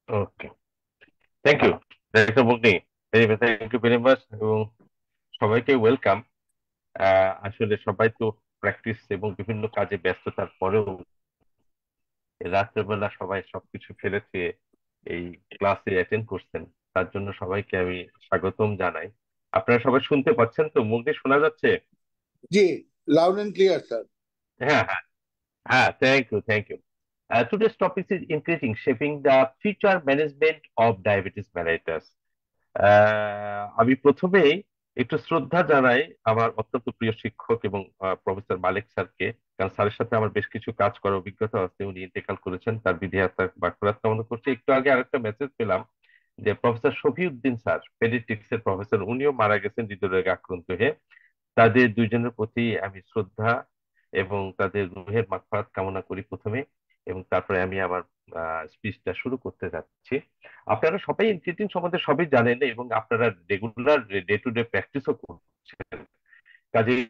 Okay, thank you doctor Mugni, thank you very much, এবং সবাইকে welcome. আসলে সবাই তো প্র্যাকটিস এবং বিভিন্ন কাজে ব্যস্ততার পরেও রাত্রেবেলা সবাই সবকিছু ফেলেছে এই ক্লাসে অ্যাটেন্ড করছেন। তার জন্য সবাইকে আমি স্বাগতম জানাই। আপনারা সবাই শুনতে পাচ্ছেন তো? মুগ্ধি, শোনা যাচ্ছে? জি, লাউড এন্ড ক্লিয়ার স্যার। হ্যাঁ, হ্যাঁ, হ্যাঁ, thank you, thank you. Today's topic is increasing shaping the future management of diabetes mellitus. আমি প্রথমেই একটু শ্রদ্ধা জানাই আমার অত্যন্ত প্রিয় শিক্ষক এবং প্রফেসর মালিক স্যারকে। কারণ স্যারের সাথে আমার বেশ কিছু কাজ করার অভিজ্ঞতা আছে। উনি ইন্তেকাল করেছেন, তার বিধি আত্মার মাগফিরাত কামনা করছি। একটু আগে আরেকটা মেসেজ পেলাম যে প্রফেসর শফিউদ্দিন স্যার, পেডিয়াট্রিক্স এর প্রফেসর, উনিও মারা গেছেন হৃদরোগে আক্রান্ত হয়ে। তাদের দুইজনের প্রতি আমি শ্রদ্ধা এবং তাদের রুহের মাগফিরাত কামনা করি প্রথমে, এবং তারপরে আমি আমার স্পিচটা শুরু করতে যাচ্ছি। আপনারা সবাই ইনক্রিটিন সম্বন্ধে সবই জানেন এবং আপনারা রেগুলার ডে টু ডে প্র্যাকটিসও করছেন। কাজেই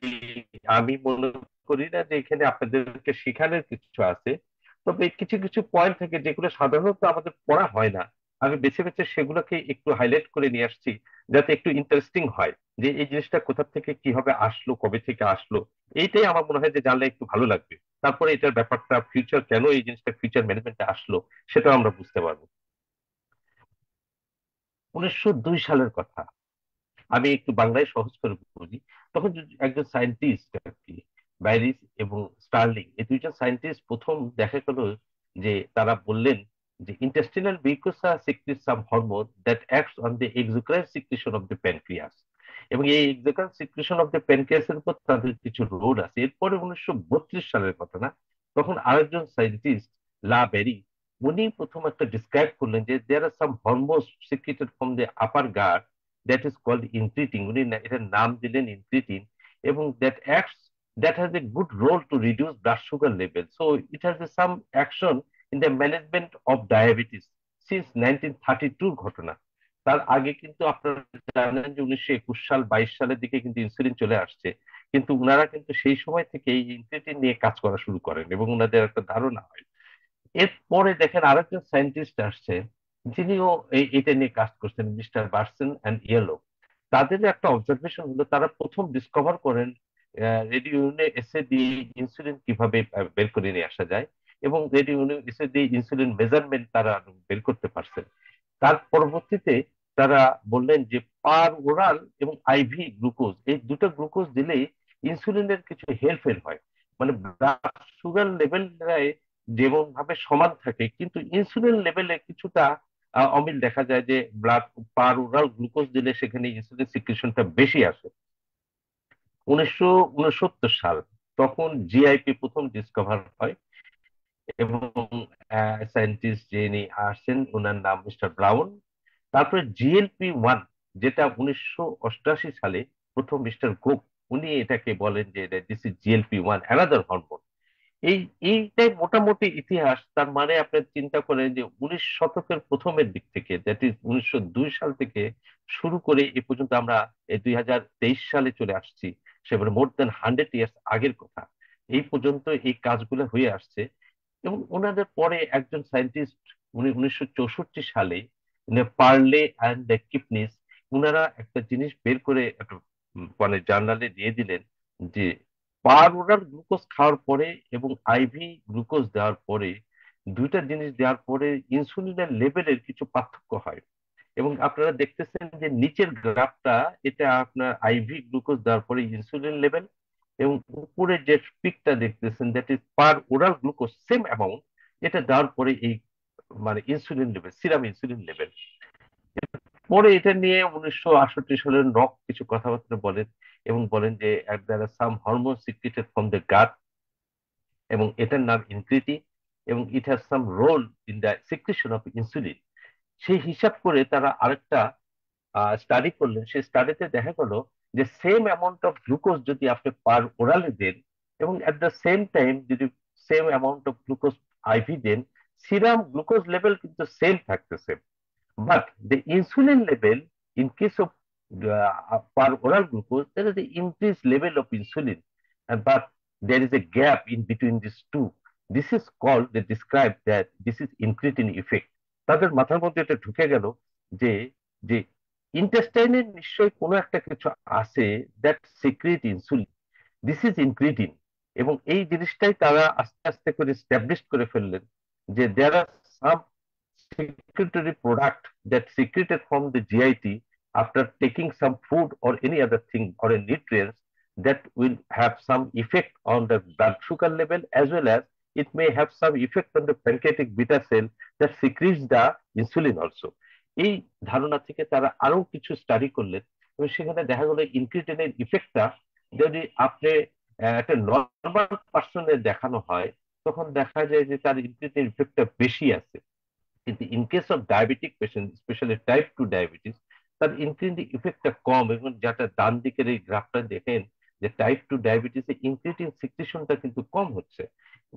আমি মনে করি না যে এখানে আপনাদেরকে শেখানোর কিছু আছে। তবে কিছু কিছু পয়েন্ট থেকে যেগুলো সাধারণত আমাদের পড়া হয় না, আমি বেছে বেছে সেগুলোকে একটু হাইলাইট করে নিয়ে আসছি, যাতে একটু ইন্টারেস্টিং হয় যে এই জিনিসটা কোথা থেকে কিভাবে আসলো, কবে থেকে আসলো। এইটাই আমার মনে হয় যে জানলে একটু ভালো লাগবে। তারপরে এটার ব্যাপারটা ফিউচার, কেন এই জিনিসটা ফিউচার ম্যানেজমেন্টে আসলো, সেটাও আমরা বুঝতে পারবো। 1902 সালের কথা আমি একটু বাংলায় সহজ করে বলি। তখন একজন সায়েন্টিস্ট আর কি, ব্যারিস এবং স্টার্লিং, এই দুইজন সায়েন্টিস্ট প্রথম দেখা গেল যে তারা বললেন যে intestinal mucosa secrets some hormone that acts on the exocrine secretion of the pancreas. এবং এই এক্সোক্রাইন সিক্রেশন অফ দ্য প্যানক্রিয়াসের উপর তাদের কিছু রোল আছে। এরপরে 1932 সালের কথা না, তখন আরেকজন সায়েন্টিস্ট, লা বেরি, উনি প্রথম একটা ডিসক্রাইব করলেন যে there are some hormones secreted from the upper gut that is called incretin. উনি এটার নাম দিলেন ইনক্রিটিন, এবং that has a good role to reduce blood sugar level. So it has some action in the management of diabetes since 1932 ঘটনা। তার আগে কিন্তু আপনারা জানেন যে 1921 সাল 22 সালের দিকে কিন্তু ইনসুলিন চলে আসছে। কিন্তু উনারা কিন্তু সেই সময় থেকে এই ইনসুলিন নিয়ে কাজ করা শুরু করেন এবং উনাদের একটা ধারণা হয়। এরপরে দেখেন আরেকজন সায়েন্টিস্ট আসছে, যিনিও এটা নিয়ে কাজ করছেন, মিস্টার বার্সেন অ্যান্ড ইয়েলো। তাদের একটা অবজারভেশন হলো, তারা প্রথম ডিসকভার করেন রেডিও এসে দিয়ে ইনসুলিন কিভাবে বের করে নিয়ে আসা যায়, এবং রেডিও এসে দিয়ে ইনসুলিন মেজারমেন্ট তারা বের করতে পারছেন। তার পরবর্তীতে তারা বললেন যে পার ওরাল এবং আইভি গ্লুকোজ, এই দুটো গ্লুকোজ দিলেই ইনসুলিনের কিছু হেরফের হয়। মানে ব্লাড সুগার লেভেল যেমন ভাবে সমান থাকে, কিন্তু ইনসুলিন লেভেলে কিছুটা অমিল দেখা যায়, যে ব্লাড পার ওরাল গ্লুকোজ দিলে সেখানে ইনসুলিন সিক্রেশনটা বেশি আসে। 1969 সাল, তখন জিআইপি প্রথম ডিসকভার হয়, এবং সায়েন্টিস্ট যিনি আসেন ওনার নাম মিস্টার ব্রাউন। তারপরে জিএলপি 1, যেটা 1988 সালে প্রথম মিস্টার গোপ, উনি এটাকে বলেন যে this is GLP 1 another hormone. এই এইটাই মোটামুটি ইতিহাস। তার মানে আপনি চিন্তা করেন যে 19 শতকের প্রথমের দিক থেকে, দ্যাট ইজ 1902 সাল থেকে শুরু করে এ পর্যন্ত আমরা এই 2023 সালে চলে আসছি। সেবারে মোর দেন 100 ইয়ার্স আগের কথা। এই পর্যন্ত এই কাজগুলো হয়ে আসছে। এবং ওনাদের পরে একজন সায়েন্টিস্ট, উনি 1964 সালে পার্লে অ্যান্ড কিপনিস, ওনারা একটা জিনিস বের করে একটা মানে জার্নালে দিয়ে দিলেন যে পার ওরাল গ্লুকোজ খাওয়ার পরে এবং আইভি গ্লুকোজ দেওয়ার পরে, দুইটা জিনিস দেওয়ার পরে ইনসুলিনের লেভেলের কিছু পার্থক্য হয়। এবং আপনারা দেখতেছেন যে নিচের গ্রাফটা, এটা আপনার আইভি গ্লুকোজ দেওয়ার পরে ইনসুলিন লেভেল, এবং উপরে যে পিকটা দেখতেছেন that is per oral glucose same amount, এটা দেওয়ার পরে এই মানে insulin level, serum insulin level. পরে এটা নিয়ে 1968 সালের নক কিছু কথাবার্তা বলেন, এবং বলেন যে there are some hormone secreted from the gut, এবং এটার নাম ইনক্রিটি, এবং it has some role in the secretion of insulin. সেই হিসাব করে তারা আরেকটা স্টাডি করলেন। সেই স্টাডিতে দেখা গেল যে সেম অ্যামাউন্ট অফ গ্লুকোজ যদি আপনি পার ওরালে দেন, এবং এট দ্য সেম টাইম যদি same amount of glucose IV দেন, সিরাম গ্লুকোজ লেভেল কিন্তু সেম থাকতেছে। But the insulin level, in case of per oral glucose, there is an increased level of insulin, but there is a gap in between these two. This is called, they describe that this is incretin effect. তাদের মাথার মধ্যে এটা ঢুকে গেল যে যে ইন্টেস্টাইনে নিশ্চয়ই কোনো একটা কিছু আছে that secrete insulin, this is incretin. এবং এই জিনিসটাই তারা আস্তে আস্তে করে স্ট্যাবলিশ করে ফেললেন যে there are some secretory product that secreted from the GIT after taking some food or any other thing or a nutrients that will have some effect on the blood sugar level, as well as it may have some effect on the pancreatic beta cell that secretes the insulin also. এই ধারণা থেকে তারা আরো কিছু study করলেন এবং সেখানে দেখা গেল ইনক্রিটিনের ইফেক্টটা যদি আপনি একটা নর্মাল পার্সনে দেখানো হয় তখন দেখা যায় যে তার ইনক্রিটিন ইফেক্টটা বেশি আছে। কিন্তু in case of diabetic patient, specially type 2 diabetes, তার ইনক্রিটিন ইফেক্টটা কম। এবং যেটা ডান দিকের এই গ্রাফটা দেখেন যে টাইপ 2 ডায়াবেটিসে ইনক্রিটিন সিক্রেশনটা কিন্তু কম হচ্ছে,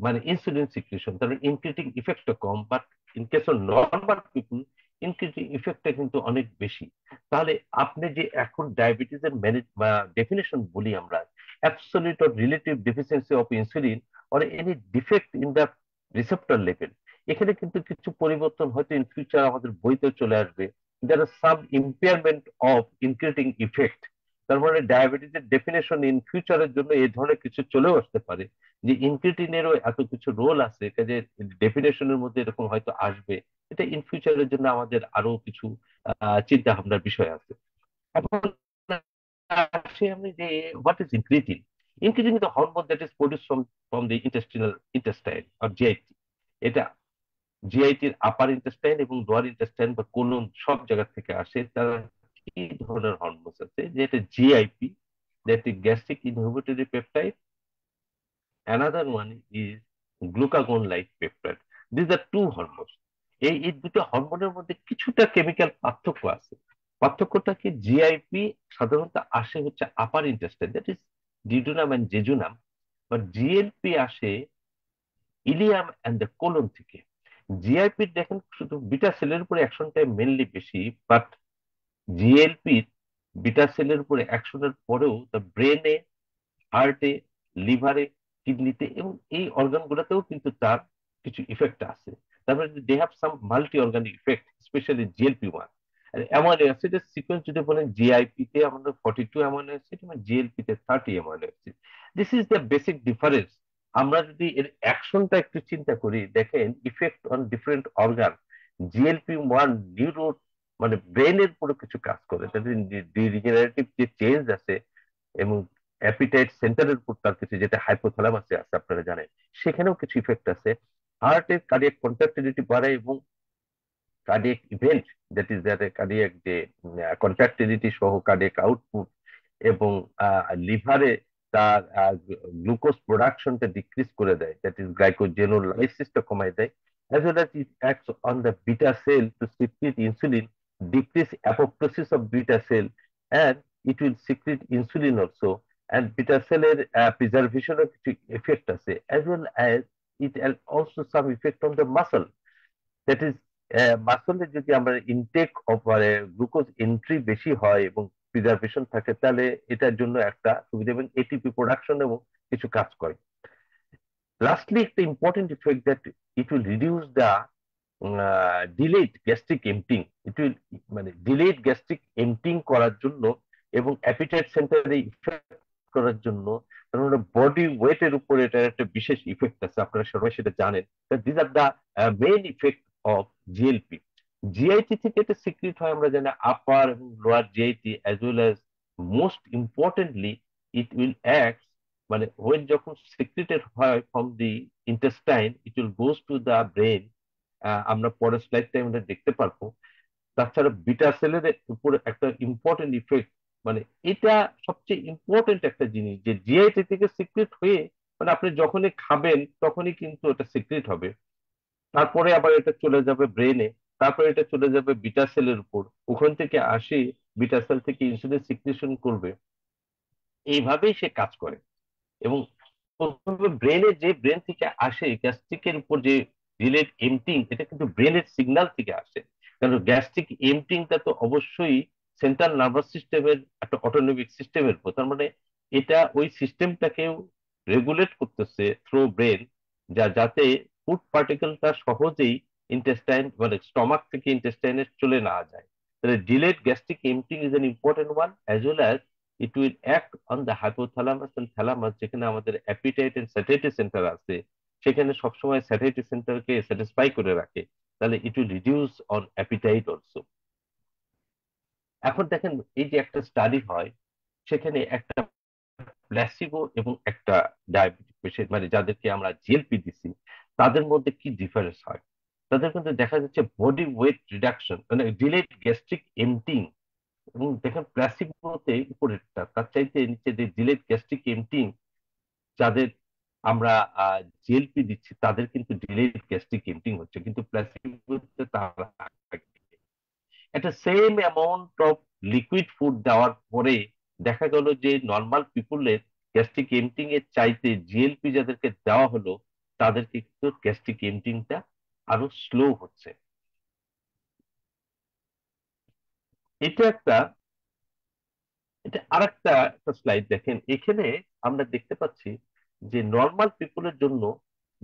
মানে ইনসুলিন সিক্রেশন, তার ইনক্রিটিন ইফেক্টটা কম। But in case of normal people incretin ইফেক্টটা কিন্তু অনেক বেশি। তাহলে আপনি যে এখন ডায়াবেটিসের ম্যানেজ বা ডেফিনেশন বলি আমরা, absolute or relative deficiency of insulin or any defect in the receptor level, এখানে কিন্তু কিছু পরিবর্তন হয়তো ইন ফিউচার আমাদের বইতে চলে আসবে। দেয়ার are some impairment of ইনক্রিটিং effect. তার মানে ডায়াবেটিসের ডেফিনেশন ইন ফিউচারের জন্য এই ধরনের কিছু চলেও আসতে পারে যে ইনক্রিটিনেরও এত কিছু রোল আছে, কাজে ডেফিনেশনের মধ্যে এরকম হয়তো আসবে। এটা ইন ফিউচারের জন্য আমাদের আরো কিছু চিন্তা ভাবনার বিষয় আছে। এখন আসি আমি যে what is incretin. Incretin is the hormone that is produce from the intestine or GIT. এটা জিআইটির আপার ইন্টেস্টাইন এবং লোয়ার ইন্টেস্টাইন বা কোলন সব জায়গা থেকে আসে। তারা কি ধরনের হরমোন আছে, যেটা GIP, that is gastric inhibitory peptide, another one is glucagon like peptide. This are two hormone. এই দুটো হরমোনের মধ্যে কিছুটা কেমিক্যাল পার্থক্য আছে। পার্থক্যটা কি, জিআইপি সাধারণত আসে হচ্ছে upper intestine, that is duodenum and jejunum, but GLP আসে ইলিয়াম এন্ড দ্য কোলন থেকে। জিআইপি দেখেন শুধু বিটা সেলের উপরে অ্যাকশনটা মেনলি বেশি, বাট জিএলপির বিটা সেলের উপরে অ্যাকশনের পরেও দ্য ব্রেনে, হার্টে, লিভারে, কিডনিতে এবং এই অর্গান গুলোতেও কিন্তু তার কিছু ইফেক্ট আছে। তারপরে they have some multi organic effect, specially GLP 1। আর অ্যামাইনো অ্যাসিডের সিকোয়েন্স যদি বলেন, জিআইপি তে আমাদের 42 অ্যামাইনো অ্যাসিড এবং জিএলপি তে 30 amino acid. This is the basic difference. আমরা যদি এর অ্যাকশনটা একটু চিন্তা করি, দেখেন effect on different organ. GLP 1 neuro মানে ব্রেনের উপরে কিছু কাজ করে, তাদের ডিজেনারেটিভ যে চেঞ্জ আছে এবং অ্যাপিটাইট সেন্টারের উপর তার কিছু, যেটা হাইপোথ্যালামাসে আছে আপনারা জানেন, সেখানেও কিছু ইফেক্ট আছে। হার্টের কার্ডিয়াক কন্ট্রাক্টিলিটি বাড়ায় এবং cardiac event, that is that cardiac যে কন্ট্রাক্টিলিটি সহ কার্ডিয়াক আউটপুট, এবং লিভারে তার গ্লুকোজ প্রোডাকশনটা ডিক্রিজ করে দেয়, দ্যাট ইজ গ্লাইকোজেনোলাইসিসটা কমায় দেয়, as well as it acts on the beta cell to secrete insulin, decrease apoptosis of beta cell, and it will secrete insulin also, and beta cell এর preservation এর কিছু effect আছে, as well as it has also some effect on the muscle, that is মাসলে যদি আমরা intake of glucose entry বেশি হয় এবং preservation থাকে, তাহলে এটার জন্য একটা সুবিধা এবং এটিপি প্রোডাকশন এবং কিছু কাজ করে। লাস্টলি একটা important effect that it will reduce the delayed gastric emptying. It will মানে ডিলেড গ্যাস্ট্রিক এমটিং করার জন্য এবং অ্যাপিটাইট সেন্টারে ইফেক্ট করার জন্য, কারণ বডি ওয়েটের উপরে এটার একটা বিশেষ ইফেক্ট আছে, আপনারা সবাই সেটা জানেন। This are the main effect of GLP. GIT থেকে এটা সিক্রিট হয় আমরা জানি আপার এবং lower GIT, as well as most importantly it will act মানে ওয়েন যখন সিক্রিটেড হয় from the intestine, it will goes to the brain. আমরা পরের স্লাইডটা আমরা দেখতে পারবো। তাছাড়া বিটা সেলের উপরে একটা ইম্পর্টেন্ট ইফেক্ট, মানে এটা সবচেয়ে ইম্পর্টেন্ট একটা জিনিস যে জিআইটি থেকে সিক্রেট হয়ে, মানে আপনি যখনই খাবেন তখনই কিন্তু এটা সিক্রেট হবে, তারপরে আবার এটা চলে যাবে ব্রেনে, তারপরে এটা চলে যাবে বিটা সেলের উপর, ওখান থেকে আসি বিটা সেল থেকে ইনসুলিন সিক্রেশন করবে। এইভাবেই সে কাজ করে। এবং প্রথমে ব্রেনে যে ব্রেন থেকে আসে গ্যাস্ট্রিকের উপর যে রিলেট এমটিং, এটা কিন্তু ব্রেনের সিগন্যাল থেকে আসে। কারণ গ্যাস্ট্রিক এমটিংটা তো অবশ্যই সেন্ট্রাল নার্ভাস সিস্টেমের একটা অটোনমিক সিস্টেমের উপর, তার মানে এটা ওই সিস্টেমটাকেও রেগুলেট করতেছে থ্রু ব্রেন, যাতে ফুড পার্টিকেলটা সহজেই ইন্টেস্টাইন মানে স্টমাক থেকে ইন্টেস্টাইনে চলে না যায়। তাহলে delayed gastric emptying is an important one, as well as it will act on the hypothalamus and thalamus, যেখানে আমাদের অ্যাপিটাইট এন্ড স্যাটিয়াইটি সেন্টার আছে, সেখানে সবসময় স্যাটিয়াইটি সেন্টারকে স্যাটিসফাই করে রাখে। তাহলে it will reduce on appetite also. এখন দেখেন, এই যে একটা স্টাডি হয়, সেখানে একটা প্ল্যাসিবো এবং একটা ডায়াবেটিক পেশেন্ট, মানে যাদেরকে আমরা জিএলপি দিছি, তাদের মধ্যে কি ডিফারেন্স হয়। তাদের কিন্তু দেখা যাচ্ছে বডি ওয়েট রিডাকশন, মানে ডিলেড গ্যাস্ট্রিক এমটিং। এবং দেখেন প্ল্যাসিবোতে উপরেরটা, তার চাইতে নিচে যে ডিলেড গ্যাস্ট্রিক এমটিং, যাদের আমরা জিএলপি দিচ্ছি তাদের কিন্তু ডিলেড গ্যাস্ট্রিক এমটিং হচ্ছে, কিন্তু প্ল্যাসিবোতে তারা একটা same amount of liquid food দেওয়ার পরে দেখা গেল যে নর্মাল পিপুলের গ্যাস্ট্রিক এমটিং এর চাইতে জিএলপি যাদেরকে দেওয়া হলো, তাদেরকে কিন্তু গ্যাস্ট্রিক এমটিংটা আরো স্লো হচ্ছে। এটা একটা, এটা আরেকটা একটা স্লাইড দেখেন, এখানে আমরা দেখতে পাচ্ছি যে নর্মাল পিপুলের জন্য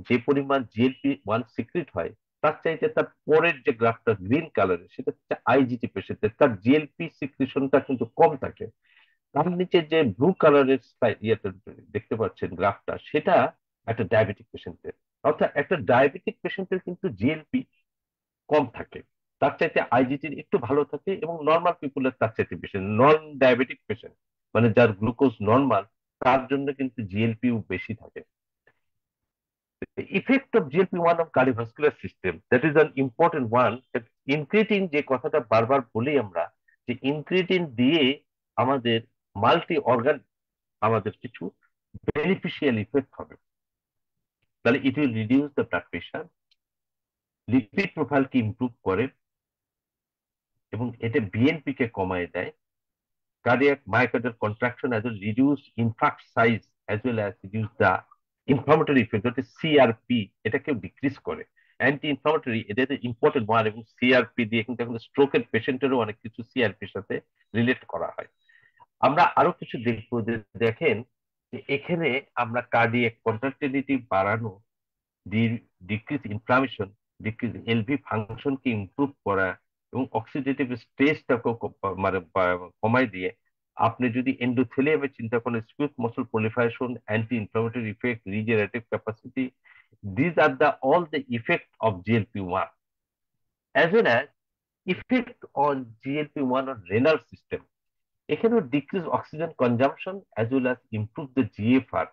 যে পরিমাণ জিএলপি 1 সিক্রিট হয়, তার চাইতে তার পরের যে গ্রাফটা গ্রিন কালারের, সেটা হচ্ছে আইজিটি পেশেন্টের, তার জিএলপি সিক্রিশনটা কিন্তু কম থাকে। তার নিচে যে ব্লু কালারের ইয়েতে দেখতে পাচ্ছেন গ্রাফটা, সেটা একটা ডায়াবেটিক পেশেন্টের। অর্থাৎ একটা ডায়াবেটিক পেশেন্টের কিন্তু জিএলপি কম থাকে, তার চাইতে আইজিটি একটু ভালো থাকে, এবং নর্মাল পিপুলের তার চাইতে বেশি। নন ডায়াবেটিক পেশেন্ট, মানে যার গ্লুকোজ নর্মাল, তার জন্য কিন্তু জিএলপিও বেশি থাকে। Effect of GLP 1 on cardiovascular system, that is an important one. Incretin, যে কথাটা বারবার বলি আমরা, যে ইনক্রিটিন দিয়ে আমাদের মাল্টি অর্গান, আমাদের কিছু বেনিফিশিয়াল ইফেক্ট হবে। তাহলে it will reduce the blood pressure, lipid প্রোফাইলকে ইমপ্রুভ করে, এবং এটা বিএনপি কে কমায় দেয়। Cardiac myocardial contraction as well reduce infarct size as well as reduce the inflammatory effect, যেটা সিআরপি, এটাকেও ডিক্রিজ করে। অ্যান্টি ইনফ্লামেটরি, এটা ইম্পর্টেন্ট ওয়ান। এবং সিআরপি দিয়ে কিন্তু এখন স্ট্রোকের পেশেন্টেরও অনেক কিছু সিআরপির সাথে রিলেট করা হয়। আমরা আরো কিছু দেখবো, যে দেখেন যে এখানে আমরা কার্ডিয়াক কন্ট্রাক্টিলিটি বাড়ানো, ডিক্রিজ ইনফ্লামেশন, ডিক্রিজ এলভি ফাংশনকে ইমপ্রুভ করা, এবং অক্সিডেটিভ স্ট্রেসটাকে মানে কমাই দিয়ে, আপনি যদি এন্ডোথেলিয়ামের চিন্তা করেন, smooth muscle proliferation, anti inflammatory effect, regenerative capacity, these are the all the effect of GLP 1, as well as effect on GLP-1 on renal system. এখানেও decrease oxygen consumption as well as improve the GFR.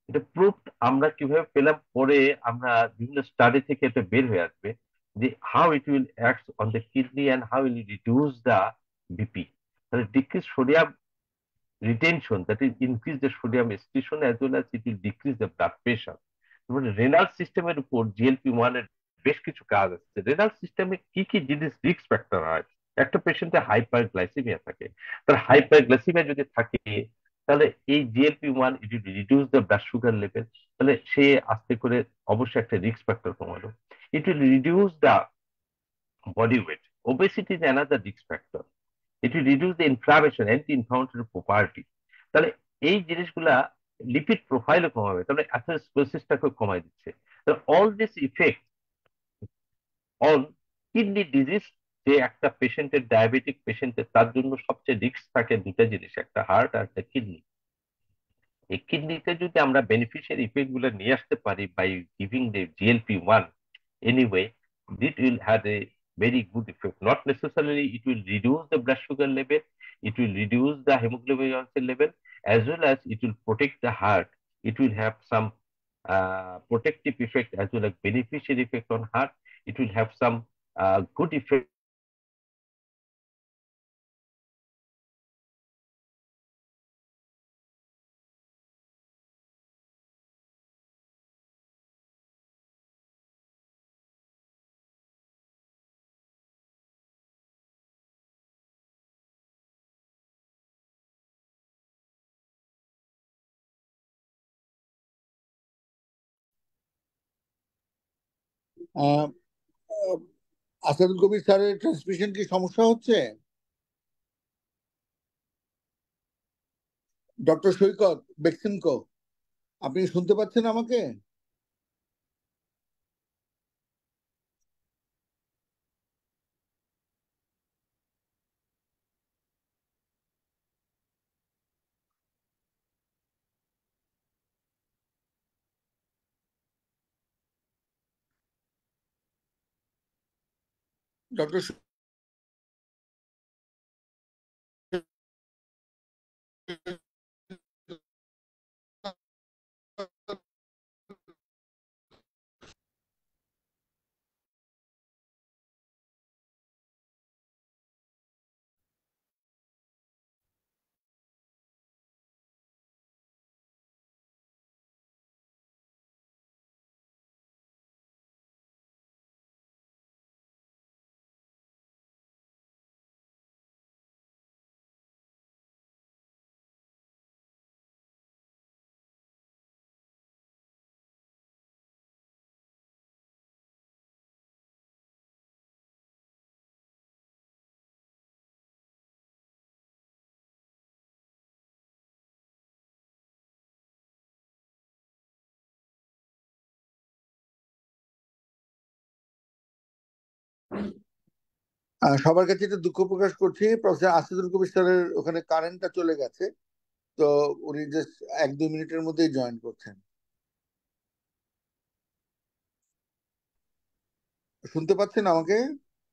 এটা proof আমরা কিভাবে পেলাম, পরে আমরা বিভিন্ন study থেকে এটা বের হয়ে আসবে, যে how it will act on the kidney and how will reduce the BP. তাহলে decrease sodium retention, that is increase the sodium excretion as well as it will decrease the blood pressure. মানে renal সিস্টেমের উপর GLP 1 এর বেশ কিছু কাজ আছে। Renal সিস্টেমে কি কি জিনিস রিস্ক ফ্যাক্টর হয়, একটা পেশেন্টের হাইপার গ্লাইসেমিয়া থাকে, তার হাইপার গ্লাইসেমিয়া যদি থাকে, তাহলে এই GLP 1 it will reduce the blood sugar level, তাহলে সে আস্তে করে অবশ্যই একটা রিস্ক ফ্যাক্টর কমালো। It will reduce the body weight, obesity is another risk factor. It will reduce the inflammation, anti inflammatory property. তাহলে এই জিনিসগুলা লিপিড প্রোফাইলও কমাবে, তাহলে অ্যাথেরোস্ক্লেরোসিসটাকে কমাই দিচ্ছে। All this effect on kidney disease, যে একটা পেশেন্টের, ডায়াবেটিক পেশেন্টের, তার জন্য সবচেয়ে রিস্ক থাকে দুটা জিনিস, একটা হার্ট আর একটা কিডনি। এই কিডনিতে যদি আমরা বেনিফিশিয়ারি ইফেক্ট গুলো নিয়ে আসতে পারি by giving the GLP 1 anyway, it will have a very good effect. Not necessarily it will reduce the blood sugar level, it will reduce the hemoglobin A1C level, as well as it will protect the heart. It will have some protective effect as well as beneficial effect on heart. It will have some good effect আহ, আহ, আসাদুল কবির স্যারের transmission কি সমস্যা হচ্ছে? Doctor সৈকত বেক্সিমকো, আপনি শুনতে পাচ্ছেন আমাকে? Doctor সবার কাছে একটু দুঃখ প্রকাশ করছি, প্রফেসর আসাদুল কবির স্যারের ওখানে কারেন্টটা চলে গেছে। তো উনি জাস্ট 1-2 মিনিটের মধ্যেই জয়েন করছেন। শুনতে পাচ্ছেন আমাকে,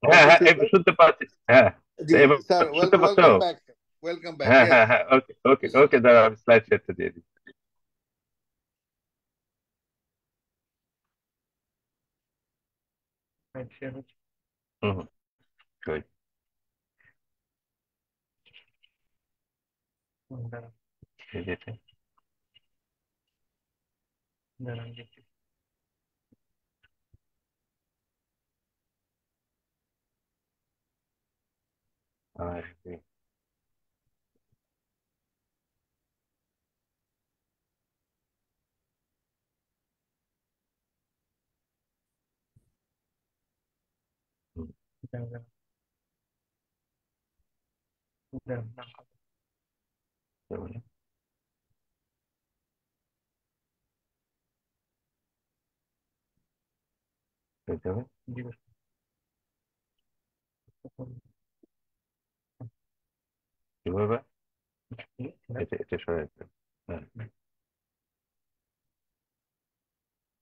হ্যাঁ ডক্টর হ্যাঁ, ফিরোজ? শুনতে পাচ্ছি। হ্যাঁ, জি এবার স্যার, শুনতে পাচ্ছ? Welcome back. ওয়েলকাম ব্যাক, হ্যাঁ ইয়েস। হ্যাঁ হ্যাঁ, ওকে ওকে ওকে, দাঁড়া আমি স্লাইড শেয়ারটা দিয়ে দিই। হুম হুম, good. এই যে এটা। আর হুম, তাহলে হইতে হবে। কিভাবে? এটা এটা সরে যেতে হবে। হ্যাঁ,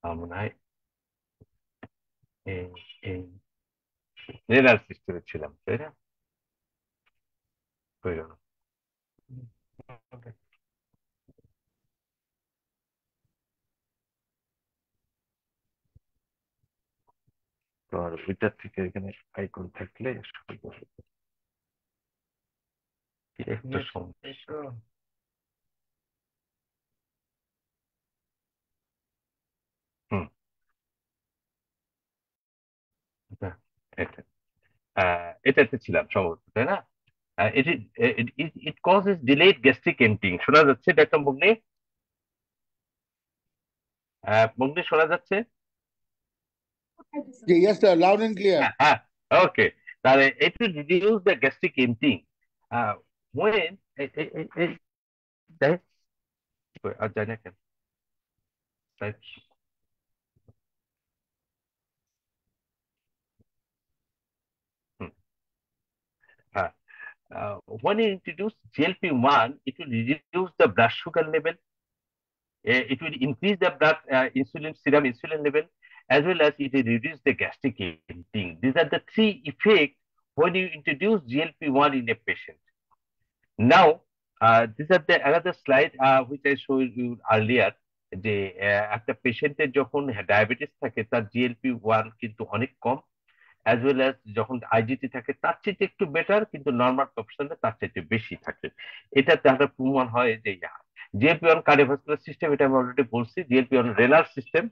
আমার মনে হয় এই এই রেডার সিস্টেমে ছিলাম, তাই না? হয়ে গেল। তো আর ওইটার থেকে এখানে আইকন থাকলে কি একটা সমস্যা। হুম, এটা এটা এটাতে ছিলাম সম্ভবত, তাই না? এটি it causes delayed gastric emptying, শোনা যাচ্ছে ডাক্তার মুগনি? মুগনি শোনা যাচ্ছে? জি, yes sir, loud and clear. হ্যাঁ হ্যাঁ, ওকে। তাহলে এটি reduce the gastric emptying when দেখ, আর জানি না কেন তাই। হুম, হ্যাঁ। When you introduce GLP-1, it will reduce the blood sugar level. It will increase the blood insulin serum insulin level, as well as it will reduce the gastric emptying. These are the three effects when you introduce GLP-1 in a patient. Now, these are the another slide which I showed you earlier, যে একটা পেশেন্টের যখন diabetes থাকে তার GLP-1 কিন্তু অনেক কম, as well as যখন IGT থাকে তার চেয়ে একটু বেটার, কিন্তু নর্মাল প্রফেশনে তার চাইতে বেশি থাকে। এটা তাহলে প্রমাণ হয় যে জিএলপি-1 কার্ডিওভাস্কুলার সিস্টেম, এটা আমি অলরেডি বলছি, জিএলপি-1 রেনাল সিস্টেম,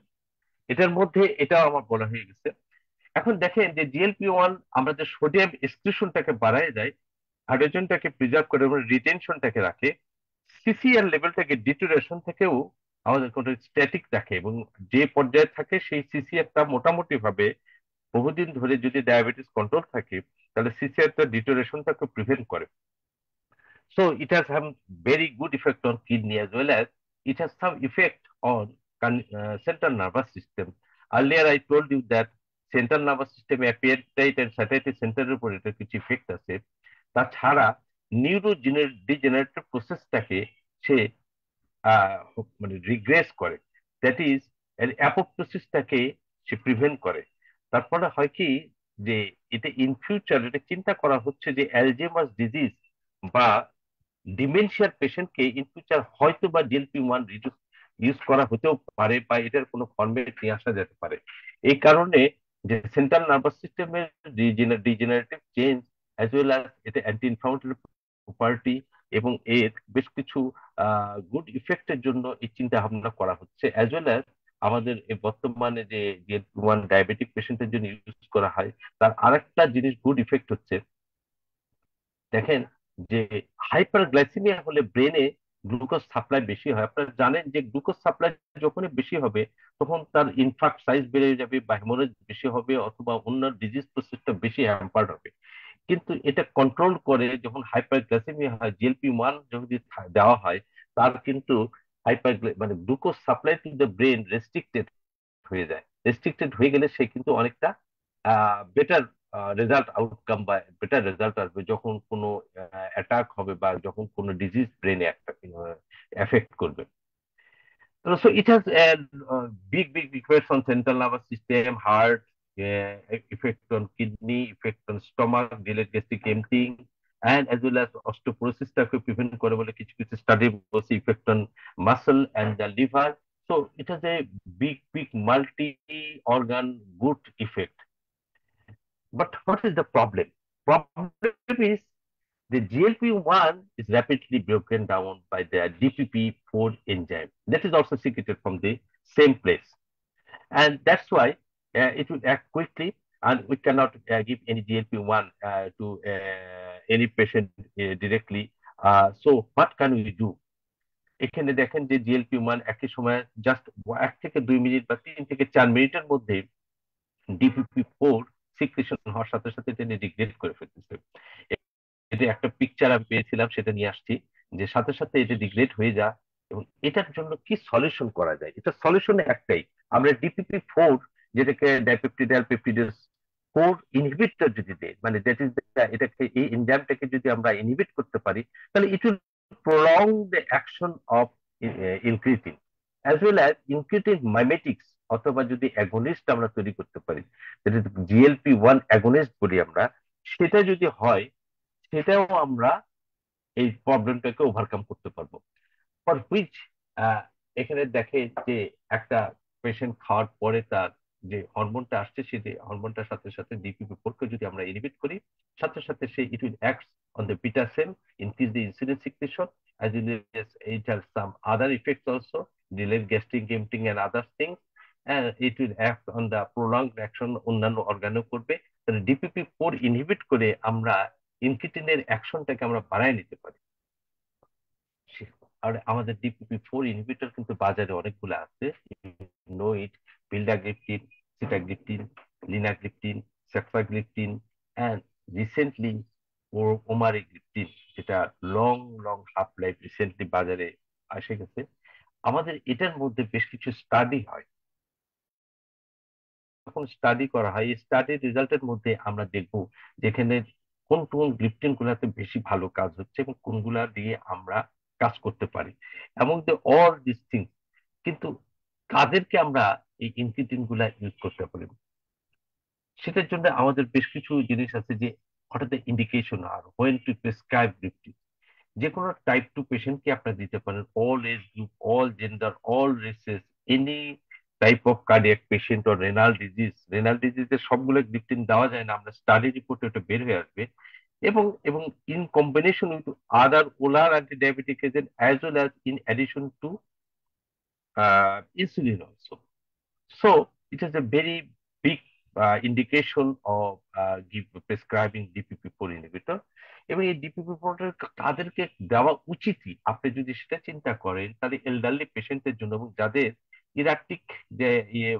এটার মধ্যে এটাও আমার বলা হয়ে গেছে। এখন দেখেন যে জিএলপি-1 আমরা যে সোডিয়াম এক্সক্রিশনটাকে বাড়ায় যায়, হাইড্রোজেনটাকে প্রিজার্ভ করে এবং রিটেনশনটাকে রাখে, সিসিআর লেভেলটাকে ডিটোরেশন থেকেও আমাদের কোনো স্ট্যাটিক রাখে, এবং যে পর্যায়ে থাকে সেই সিসিআরটা মোটামুটি ভাবে বহুদিন ধরে যদি ডায়াবেটিস কন্ট্রোল থাকে, তাহলে সিসিআর টা ডিটোরেশনটাকে প্রিভেন্ট করে। So it has some very good effect on kidney, as well as it has some effect on central nervous system. Earlier I told you that central nervous system appetite and satiety center এর উপর এটা কিছু effect আছে। তাছাড়া neuro degenerative প্রসেসটাকে সে আহ, মানে regress করে, that is অ্যাপোপ্টোসিসটাকে say prevent করে। তারপরে হয় কি, যে এটা ইন ফিউচার এটা চিন্তা করা হচ্ছে যে অ্যালজেমাস ডিজিজ বা ডিমেনশিয়ার পেশেন্টকে ইন ফিউচার হয়তো বা GLP-1 ইউজ করা হতেও পারে, বা এটার কোনো ফর্মেট নিয়ে আসা যেতে পারে। এই কারণে যে সেন্ট্রাল নার্ভাস সিস্টেমের degenerative change as well as এটা অ্যান্টি ইনফ্লামেটরি প্রপার্টি এবং এর বেশ কিছু গুড ইফেক্টের জন্য এই চিন্তা ভাবনা করা হচ্ছে, অ্যাজ ওয়েল অ্যাজ আমাদের এই বর্তমানে যে GLP-1 ডায়াবেটিক পেশেন্টের জন্য ইউজ করা হয়, তার আরেকটা জিনিস গুড ইফেক্ট হচ্ছে, দেখেন যে হাইপারগ্লাইসিমিয়া হলে ব্রেনে গ্লুকোজ সাপ্লাই বেশি হয়। আপনারা জানেন যে গ্লুকোজ সাপ্লাই যখনই বেশি হবে তখন তার ইনফ্রাক্ট সাইজ বেড়ে যাবে বা হেমোরেজ বেশি হবে অথবা অন্য ডিজিজ প্রসেসটা বেশি হ্যাম্পার্ড হবে। কিন্তু এটা কন্ট্রোল করে যখন হাইপারগ্লাইসেমিয়া হয়, GLP-1 যদি দেওয়া হয়, তার কিন্তু হাইপার মানে glucose supply to the brain restricted হয়ে যায়। রেস্ট্রিক্টেড হয়ে গেলে সে কিন্তু অনেকটা বেটার রেজাল্ট আউটকাম বা বেটার রেজাল্ট আসবে যখন কোনো অ্যাটাক হবে বা যখন কোনো ডিজিজ ব্রেনে এফেক্ট করবে। So it has a big effects on central nervous system, heart, effect on kidney, effect on stomach, delayed gastric emptying, and as well as osteoporosis টাকে প্রিভেন্ট করে বলে কিছু কিছু স্টাডি বলছে, effect on muscle and the liver. So it has a big multi-organ good effect. But what is the problem? Problem is the GLP-1 is rapidly broken down by the DPP-4 enzyme that is also secreted from the same place. And that's why it will act quickly, and we cannot give any GLP-1 to any patient directly. So what can we do? এখানে দেখেন যে GLP-1 একই সময় just 1 থেকে 2 minute বা 3 থেকে 4 মিনিটের মধ্যে DPP-4 সিক্রেশন হওয়ার সাথে সাথে এটা ডিগ্রেড করে ফেলতেছে। এটা একটা পিকচার আমি পেয়েছিলাম, সেটা নিয়ে আসছি, যে সাথে সাথে এটা ডিগ্রেড হয়ে যা। এবং এটার জন্য কি সলিউশন করা যায়? এটা সলিউশন একটাই, আমরা DPP-4 যেটাকে ডাইপেপটিডাইল পেপটিডেস 4 ইনহিবিটর যদি দেই, মানে দ্যাট ইজ এটাকে এই এনজাইমটাকে যদি আমরা ইনহিবিট করতে পারি, তাহলে it will prolong the action of incretin as well as incretin mimetics, অথবা যদি অ্যাগোনিস্ট আমরা তৈরি করতে পারি, যেটা GLP-1 অ্যাগোনিস্ট বলি আমরা, সেটা যদি হয়, সেটাও আমরা এই প্রবলেমটাকে ওভারকাম করতে পারবো। ফর হুইচ এখানে দেখে যে একটা পেশেন্ট খাওয়ার পরে তার যে হরমোনটা আসছে, সেই হরমোনটার সাথে সাথে DPP-4 কে যদি আমরা ইনহিবিট করি, সাথে সাথে সেই ইট will act on the beta sell, increase the insulin secretion, as well as it has some other effects also, delayed gastric emptying and other things, and it will act on the prolonged action অন্যান্য অর্গানও করবে। তাহলে DPP-4 inhibit করে আমরা ইনকিটিনের অ্যাকশনটাকে আমরা বাড়ায় নিতে পারি। আর আমাদের DPP-4 ইনহিবিটর কিন্তু বাজারে অনেকগুলো আছে, know it, vildagliptin, sitagliptin, linagliptin, saxagliptin, and recently omarigliptin, যেটা long long half life recently বাজারে এসে গেছে। আমাদের এটার মধ্যে বেশ কিছু স্টাডি হয়, যখন স্টাডি করা হয় এই স্টাডির রেজাল্টের মধ্যে আমরা দেখব যেখানে কোন কোন গ্লিপটিন গুলাতে বেশি ভালো কাজ হচ্ছে এবং কোনগুলা দিয়ে আমরা কাজ করতে পারি, এবং অল দিস থিংস। কিন্তু কাদেরকে আমরা এই ইনগ্রিডিয়েন্ট গুলা ইউজ করতে পারি, সেটার জন্য আমাদের বেশ কিছু জিনিস আছে, যে হঠাৎ indication are when to prescribe gliptin. যে কোনো টাইপ 2 পেশেন্টকে আপনারা দিতে পারেন, all age group, all gender, all races, any type of cardiac patient ও রেনাল ডিজিজের সবগুলো গ্লিপটিন দেওয়া যায় না, আমরা স্টাডি রিপোর্টে ওটা বের হয়ে আসবে। এবং এবং in combination with other oral anti diabetic agent as well as in addition to insulin also. So it is a very big indication of prescribing DPP-4 inhibitor. এবং এই DPP-4 তাদেরকে দেওয়া উচিতই, আপনি যদি সেটা চিন্তা করেন, তাদের এলডারলি পেশেন্টের জন্য, এবং যাদের ইরাটিক যে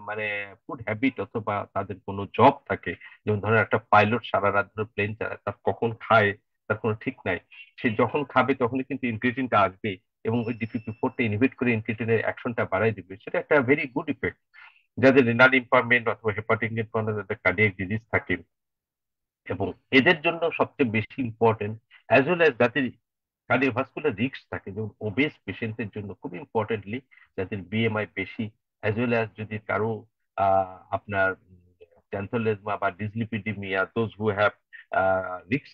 মানে ফুড হ্যাবিট অথবা তাদের কোনো জব থাকে, যেমন ধরেন একটা পাইলট সারা রাত ধরে প্লেন চালায়, তার কখন খায় তার কোনো ঠিক নাই, সে যখন খাবে তখনই কিন্তু ইনক্রিটিনটা আসবে, এবং ওই DPP-4 ইনহিবিট করে ইনক্রিটিনের অ্যাকশনটা বাড়াই দিবে। সেটা একটা ভেরি গুড ইফেক্ট যাদের রেনাল ইম্পারমেন্ট অথবা হেপাটিক ইম্পারমেন্ট, যাদের কার্ডিয়াক ডিজিজ থাকে, এবং এদের জন্য সবচেয়ে বেশি ইম্পর্টেন্ট, অ্যাজ ওয়েল অ্যাজ যাদের কার্ডিওভাস্কুলার রিস্ক থাকে, যেমন ওবেস পেশেন্টের জন্য খুব ইম্পর্টেন্টলি, যাদের BMI বেশি, অ্যাজ ওয়েল অ্যাজ যদি কারো আপনার xanthelasma বা dyslipidemia, those who have risk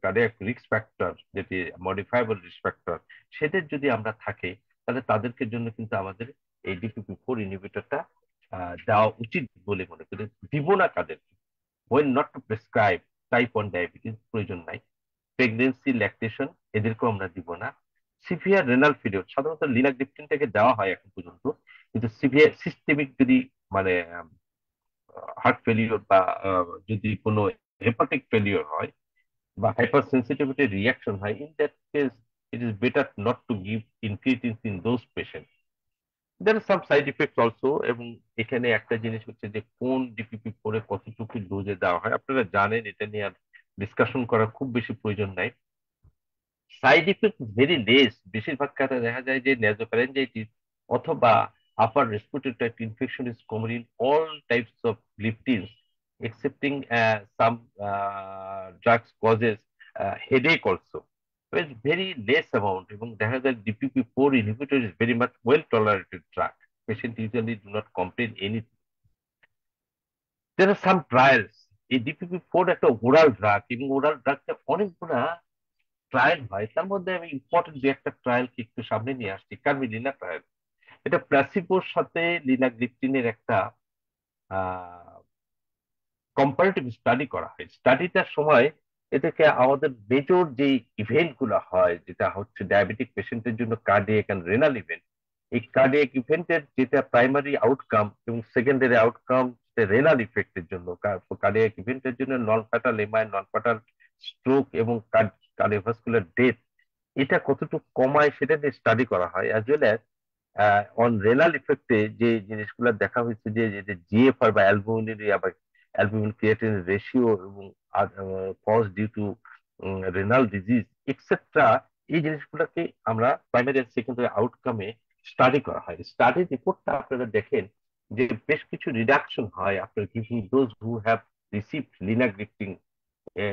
cardiac risk factor, যেটি modifiable risk factor, সেদের যদি আমরা থাকে, তাহলে তাদেরকে জন্য কিন্তু আমাদের এই DPP-4 ইনহিবিটরটা দেওয়া উচিত বলে মনে করি। দিব না কাদেরকে? when not to prescribe type 1 diabetes, প্রয়োজন নাই। প্রেগনেন্সি, ল্যাকটেশন, এদেরকেও আমরা দিব না। সিভিয়ার রেনাল ফেলিওর, সাধারণত লিনাগ্লিপটিনটাকে দেওয়া হয় এখন পর্যন্ত, কিন্তু সিভিয়ার সিস্টেমিক যদি মানে হার্ট ফেলিওর বা যদি কোনো হেপাটিক ফেলিওর হয় বা হাইপার সেন্সিটিভিটি রিয়াকশন হয়, in that case it is better not to give incretins in those patient. There are some side effect also. এবং এখানে একটা জিনিস হচ্ছে যে কোন DPP-4 কতটুকু ডোজে দেওয়া হয়, আপনারা জানেন, এটা নিয়ে আর ডিসকাশন করার খুব বেশি প্রয়োজন নাই। Side effect very less. বেশিরভাগ ক্ষেত্রে দেখা যায় যে নেজোফ্যারেঞ্জাইটিস অথবা upper respiratory tract infection is common in all types of gliptins, excepting some drugs causes headache also. So it's very less amount, এবং দেখা যায় DPP-4 inhibitor is very much well tolerated drug. Patient usually do not complain anything. There are some trials. এই DPP-4 একটা oral drug, এবং oral ড্রাগটা অনেকগুলা trial হয়। তার মধ্যে আমি ইম্পর্টেন্ট যে একটা ট্রায়ালকে একটু সামনে নিয়ে আসছি, কার্মিলিনা ট্রায়াল। এটা প্লাসিবোর সাথে লিনাগ্লিপটিনের একটা কম্পারেটিভ স্টাডি করা হয়। স্টাডিটার সময় এটাকে আমাদের মেজর যে ইভেন্ট গুলো হয়, যেটা হচ্ছে ডায়াবেটিক পেশেন্টের জন্য কার্ডিয়াক এন্ড রেনাল ইভেন্ট, এই কার্ডিয়াক ইভেন্টের যেটা প্রাইমারি আউটকাম এবং সেকেন্ডারি আউটকাম রেনাল ইফেক্টের জন্য, কার্ডিয়াক ইভেন্টের জন্য non fatal MI, non fatal stroke এবং কার্ডিওভাস্কুলার ডেথ, এটা কতটুকু কমায় সেটা নিয়ে স্টাডি করা হয়। As well as on renal ইফেক্টে যে জিনিসগুলো দেখা হয়েছে, যে জিএফআর বা অ্যালবুমিনুরিয়া বা অ্যালবুমিন ক্রিয়েটিন রেশিও এবং cause due to renal disease etcetera, এই জিনিসগুলোকে আমরা প্রাইমারি আর সেকেন্ডারি আউটকামে স্টাডি করা হয়। স্টাডি রিপোর্টটা আপনারা দেখেন যে বেশ কিছু রিডাকশন হয় after giving those who have received linagliptin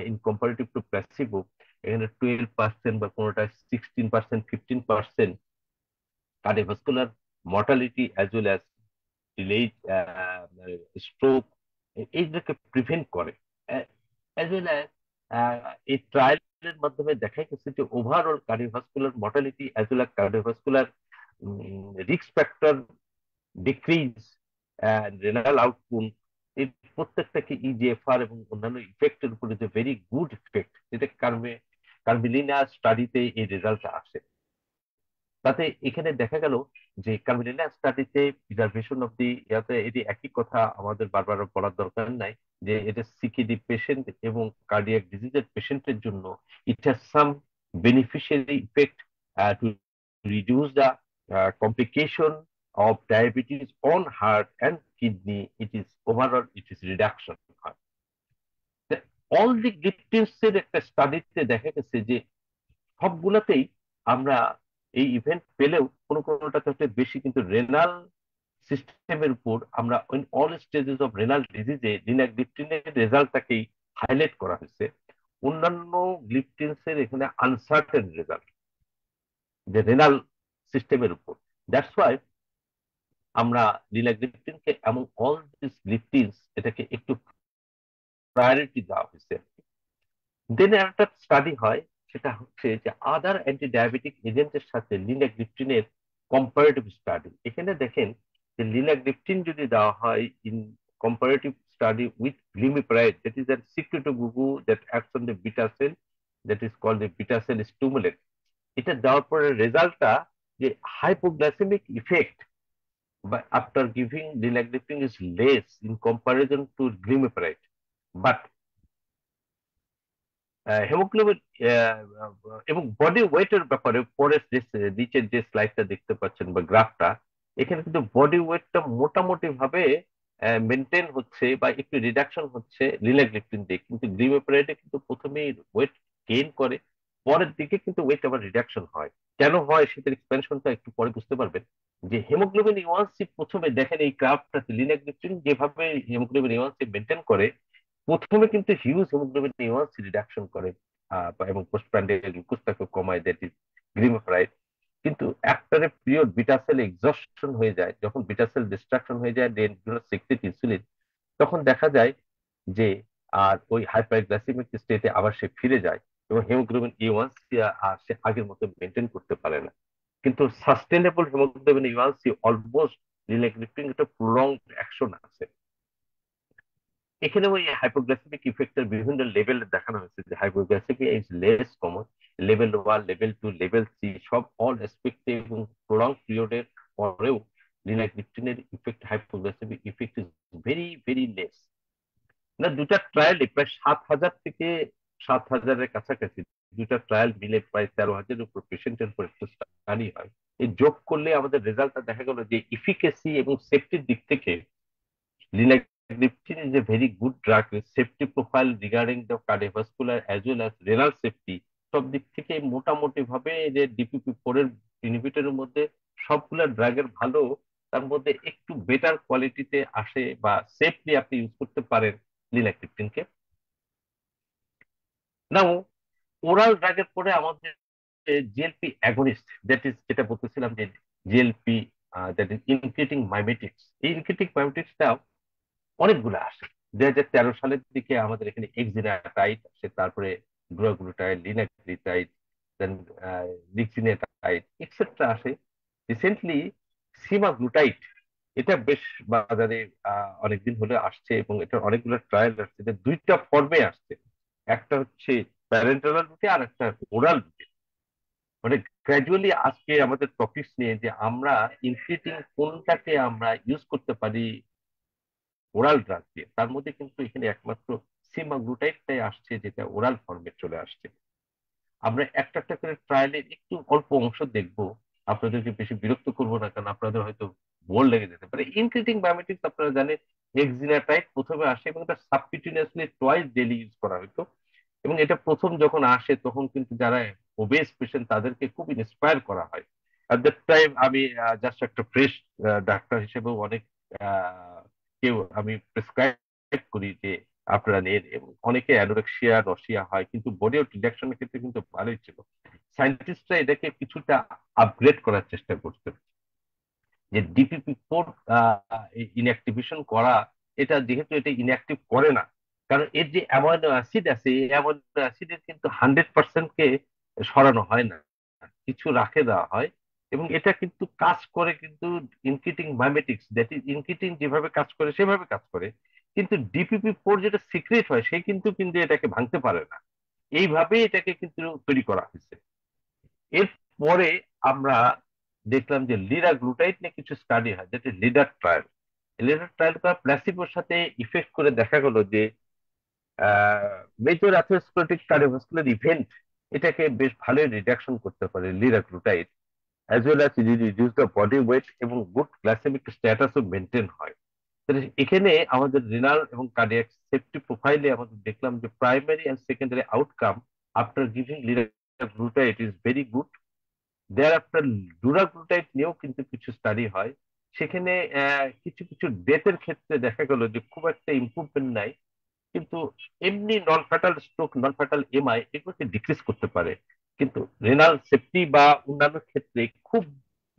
in comparative two placebo. এখানে 12% বা কোনোটা 16%, 15% cardiovascular mortality as well as delayed stroke এইটাকে প্রিভেন্ট করে। as well as এই ট্রায়ালের মাধ্যমে দেখা গেছে যে overall cardiovascular mortality as well as cardiovascular risk factor decrease and renal output, এই প্রত্যেকটাকে ইজিএফআর এবং অন্যান্য ইফেক্টের উপরে যে ভেরি গুড ইফেক্ট, যেটা কার্মিলিনা স্টাডিতে এই রেজাল্টটা আসে। তাতে এখানে দেখা গেল যে কার্মিলিনা স্টাডিতে প্রিজার্ভেশন অফ দি ইয়াতে, এটি একই কথা আমাদের বারবার বলার দরকার নাই যে এটা সিকিডি পেশেন্ট এবং কার্ডিয়াক ডিজিজের পেশেন্টের জন্য ইট has some beneficiary effect to reduce the complication of diabetes on heart and kidney. It is overall it is reduction হয়। অল দি গ্লিপটিনস এর একটা স্টাডিতে দেখা গেছে যে সবগুলোতেই আমরা এই ইভেন্ট পেলেও কোনো কোনোটাতে হচ্ছে বেশি, কিন্তু রেনাল সিস্টেমের উপর আমরা অল স্টেজেস অফ রেনাল ডিজিজে লিনাগ্লিপটিনের রেজাল্টটাকেই হাইলাইট করা হয়েছে। অন্যান্য গ্লিপটিনস এর এখানে আনসার্টেন রেজাল্ট যে রেনাল সিস্টেমের উপর। দ্যাটস ওয়াই আমরা লিনাগ্লিপটিনকে এমন অল দিস গ্লিপটিনস এটাকে একটু প্রায়োরিটি দেওয়া হয়েছে। দেন একটা স্টাডি হয়, সেটা হচ্ছে যে আদার অ্যান্টি ডায়াবেটিক এজেন্টের সাথে লিনাগ্লিপটিনের কম্পারেটিভ স্টাডি। এখানে দেখেন যে লিনাগ্লিপটিন যদি দেওয়া হয় in comparative study with glimepiride, that is a secretogogue that acts on the beta cell, that is called the beta cell stimulant. এটা দেওয়ার পরে রেজাল্টটা যে hypoglycemic effect by after giving linagliptin is less in comparison to glimepiride, but haemoglobin এবং body ওয়েটের ব্যাপারে পরে নিচের যে স্লাইডটা দেখতে পাচ্ছেন বা গ্রাফটা, এখানে কিন্তু বডি ওয়েটটা মোটামুটি ভাবে মেনটেন হচ্ছে বা একটু রিডাকশন হচ্ছে লিনাগ্লিপটিন দিয়ে, কিন্তু গ্লিমেপ্রাইডে কিন্তু প্রথমেই ওয়েট গেইন করে, পরের দিকে কিন্তু ওয়েট আবার রিডাকশন হয়। কেন হয় সেটার এক্সপেনশনটা একটু পরে বুঝতে পারবেন। যে হিমোগ্লোবিন এ1সি প্রথমে দেখেন এই গ্রাফটাতে লিনাগ্লিপটিন যেভাবে হিমোগ্লোবিন এ1সি মেনটেন করে, প্রথমে কিন্তু হিউজ হিমোগ্লোবিন এ1সি রিডাকশন করে এবং পোস্টপ্রান্ডিয়াল গ্লুকোজটাকে কমায়, দ্যাট ইজ গ্লিমেপ্রাইড। কিন্তু after a period beta cell exhausted হয়ে যায়, যখন বিটা সেল ডিস্ট্রাকশন হয়ে যায়, দেন সিক্রেট ইনসুলিন, তখন দেখা যায় যে আর ওই হাইপারগ্লাইসেমিক স্টেটে আবার সে ফিরে যায় এবং হিমোগ্লোবিন এ1সি আর সে আগের মতো মেনটেন করতে পারে না। কিন্তু সাস্টেনেবল হিমোগ্লোবিন এ1সি অলমোস্ট লিনাক্রিপ্টিং একটা প্রলংড অ্যাকশন আছে। এখানে ওই হাইপোগ্লাইসেমিক ইফেক্টের বিভিন্ন লেভেল দেখানো হয়েছে, যে hypoglycaemic is less common, level 1, level 2, level 3 সব অল এসপেক্টে এবং প্রলং পিরিয়ডের পরেও লিনাক্রিপ্টিনের ইফেক্ট, hypoglycaemic effect is very very less. না, দুটা ট্রায়ালে প্রায় 7,000 থেকে 7,000-এর কাছাকাছি, দুটা ট্রায়াল মিলে প্রায় 13,000-এর উপর পেশেন্টের উপর স্টাডি হয়। এই যোগ করলে আমাদের রেজাল্টটা দেখা গেল যে ইফিকেসি এবং সেফটির দিক থেকে linagliptin is a very good drug with safety profile regarding the cardiovascular as well as renal safety। সব দিক থেকে মোটামুটি ভাবে যে DPP-4 এর ইনহিবিটরের মধ্যে সবগুলা ড্রাগের ভালো, তার মধ্যে একটু বেটার কোয়ালিটিতে আসে বা সেফলি আপনি ইউজ করতে পারেন লিনাক্রিপ্টিনকে। নাও ওরাল ড্রাগের পরে আমাদের জিএলপি অ্যাগনিস্ট, যেটা বলতেছিলাম যে জিএলপি, দ্যাট ইজ ইনক্রিটিং মাইমেটিক্স। এই ইনক্রিটিং মাইমেটিক্সটা অনেকগুলো আসে। 2013 সালের দিকে আমাদের এখানে এক্সিনাটাইড আসে, তারপরে ডুরাগ্লুটাইড, লিনাক্রিটাইড, দেন লিক্সিনেটাইড এক্সেট্রা আসে। রিসেন্টলি সিমাগ্লুটাইড, এটা বেশ বাজারে অনেকদিন হলে আসছে এবং এটা অনেকগুলো ট্রায়াল আসছে, যে দুইটা ফর্মে আসছে। একটা হচ্ছে প্যারেন্টাল রুটে আর একটা ওরাল রুটে। মানে গ্র্যাজুয়ালি আজকে আমাদের টপিকস নিয়ে যে আমরা ইনক্রিটিং কোনটাকে আমরা ইউজ করতে পারি ওরাল ড্রাগ দিয়ে, তার মধ্যে কিন্তু এখানে একমাত্র সিমাগ্লুটাইডটাই আসছে যেটা ওরাল ফর্মে চলে আসছে। আমরা একটা একটা করে ট্রায়ালের একটু অল্প অংশ দেখব, আপনাদেরকে বেশি বিরক্ত করবো না, কারণ আপনাদের হয়তো বোর লেগে যেতে পারে। ইনক্রিটিং বায়োমেট্রিক্স আপনারা জানেন, এক্সিনাটাইড প্রথমে আসে এবং এটা সাবকিউটেনিয়াসলি টুয়াইস ডেইলি ইউজ করা হতো। এবং এটা প্রথম যখন আসে তখন কিন্তু যারা ওবেস পেশেন্ট তাদেরকে খুব ইন্সপায়ার করা হয়। অ্যাট দ্যাট টাইম আমি জাস্ট একটা ফ্রেশ ডাক্তার হিসেবেও অনেক আহ, কেউ আমি প্রেসক্রাইব করি যে আপনারা নেন, এবং অনেকে অ্যানোরেক্সিয়া রসিয়া হয়, কিন্তু বডি রিডাকশনের ক্ষেত্রে কিন্তু ভালোই ছিল। সায়েন্টিস্টরা এটাকে কিছুটা আপগ্রেড করার চেষ্টা করছে, যে DPP-4 ইনঅ্যাক্টিভেশন করা, এটা যেহেতু এটা ইনঅ্যাক্টিভ করে না, কারণ এর যে অ্যামাইনো অ্যাসিড আছে এই অ্যামাইনো অ্যাসিডের কিন্তু 100%-কে সরানো হয় না, কিছু রাখে দেওয়া হয়। এবং এটা কিন্তু কাজ করে কিন্তু ইনকিটিং মাইমেটিক্স, দ্যাট ইজ ইনকিটিং যেভাবে কাজ করে সেভাবে কাজ করে, কিন্তু DPP-4 যেটা সিক্রেট হয় সে কিন্তু কিন্তু এটাকে ভাঙতে পারে না। এইভাবে এটাকে কিন্তু তৈরি করা হয়েছে। এরপরে আমরা দেখলাম যে লিরাগ্লুটাইড নিয়ে কিছু স্টাডি হয়, যেটা লিডার ট্রায়াল। লিডার ট্রায়াল করা প্লাসিবোর সাথে ইফেক্ট করে দেখা গেল যে মেজর অ্যাথেরোস্ক্লেরোটিক কার্ডিওভাস্কুলার ইভেন্ট এটাকে বেশ ভালোই রিডাকশন করতে পারে liraglutide, as well as reduce the body weight এবং গুড গ্লাইসেমিক স্ট্যাটাসও মেনটেন হয়। তাহলে এখানে আমাদের রিনাল এবং কার্ডিয়াক সেফটি প্রোফাইলে আমাদের দেখলাম যে primary and secondary outcome after giving liraglutide is very good. There after dulaglutide নিয়েও কিন্তু কিছু স্টাডি হয়, সেখানে কিছু কিছু ডেথের ক্ষেত্রে দেখা গেল যে খুব একটা ইম্প্রুভমেন্ট নাই, কিন্তু এমনি নন ফ্যাটাল স্ট্রোক, নন ফ্যাটাল এমআই এগুলোকে ডিক্রিজ করতে পারে। কিন্তু রেনাল সেফটি বা অন্যান্য ক্ষেত্রে খুব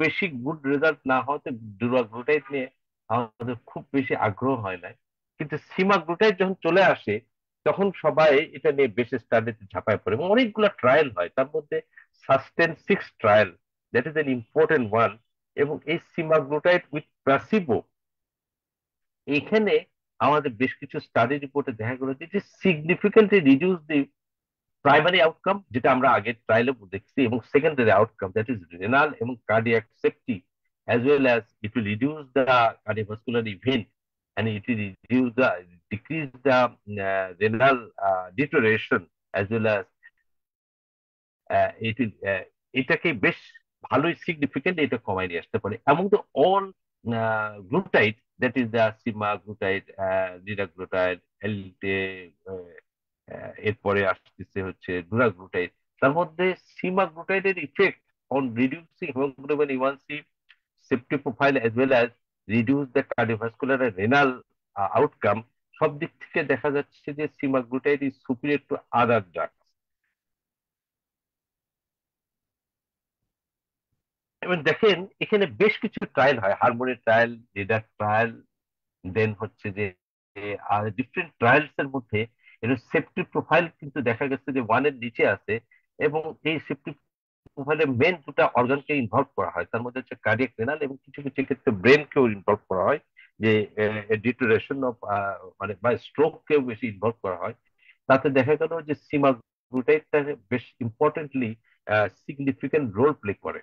বেশি গুড রেজাল্ট না হওয়াতে ডুরাগ্লুটাইড নিয়ে আমাদের খুব বেশি আগ্রহ হয় না। কিন্তু সিমাগ্লুটাইড যখন চলে আসে তখন সবাই এটা নিয়ে বেশি স্টাডিতে ঝাঁপায় পড়ে এবং অনেকগুলো ট্রায়াল হয়, তার মধ্যে sustain 6 trial, that is an important one. এবং এই সিমাগ্লুটাইড উইথ প্লাসিবো, এখানে আমাদের বেশ কিছু স্টাডি রিপোর্টে দেখা গেল যে significantly reduce the primary outcome, যেটা আমরা আগের ট্রায়ালে দেখছি, এবং secondary outcome that is renal এবং cardiac safety, as well as it will reduce the cardiovascular event, and it will reduce the decrease the renal deterioration, as well as it will এটাকে বেশ ভালোই significant এটা কমাই নিয়ে আসতে পারে। এবং তো all glutide, that is the semaglutide, liraglutide, এরপরে আসতেছে হচ্ছে ডুরাগ্লুটাইড। তার মধ্যে সিমাগ্লুটাইডের effect on reducing haemoglobin A1C safety profile as well as reduce the cardiovascular renal outcome, সব দিক থেকে দেখা যাচ্ছে যে semaglutide is superior to other drug. এবং দেখেন এখানে বেশ কিছু ট্রায়াল হয়, harmony trial, leader trial, then হচ্ছে যে ডিফারেন্ট ট্রায়ালস এর মধ্যে এর সেফটি প্রোফাইল কিন্তু দেখা গেছে যে ওয়ানের নিচে আছে। এবং এই সেফটি প্রোফাইলে মেন দুটা অর্গানকে ইনভলভ করা হয়, তার মধ্যে হচ্ছে কার্ডিয়াক, রেনাল এবং কিছু কিছু ক্ষেত্রে ব্রেনকেও ইনভলভ করা হয়, যে ডিটোরেশন অফ মানে বা স্ট্রোক কেও বেশি ইনভলভ করা হয়। তাতে দেখা গেল যে সিমাগ্লুটাইডটা বেশ ইম্পর্টেন্টলি সিগনিফিকেন্ট রোল প্লে করে।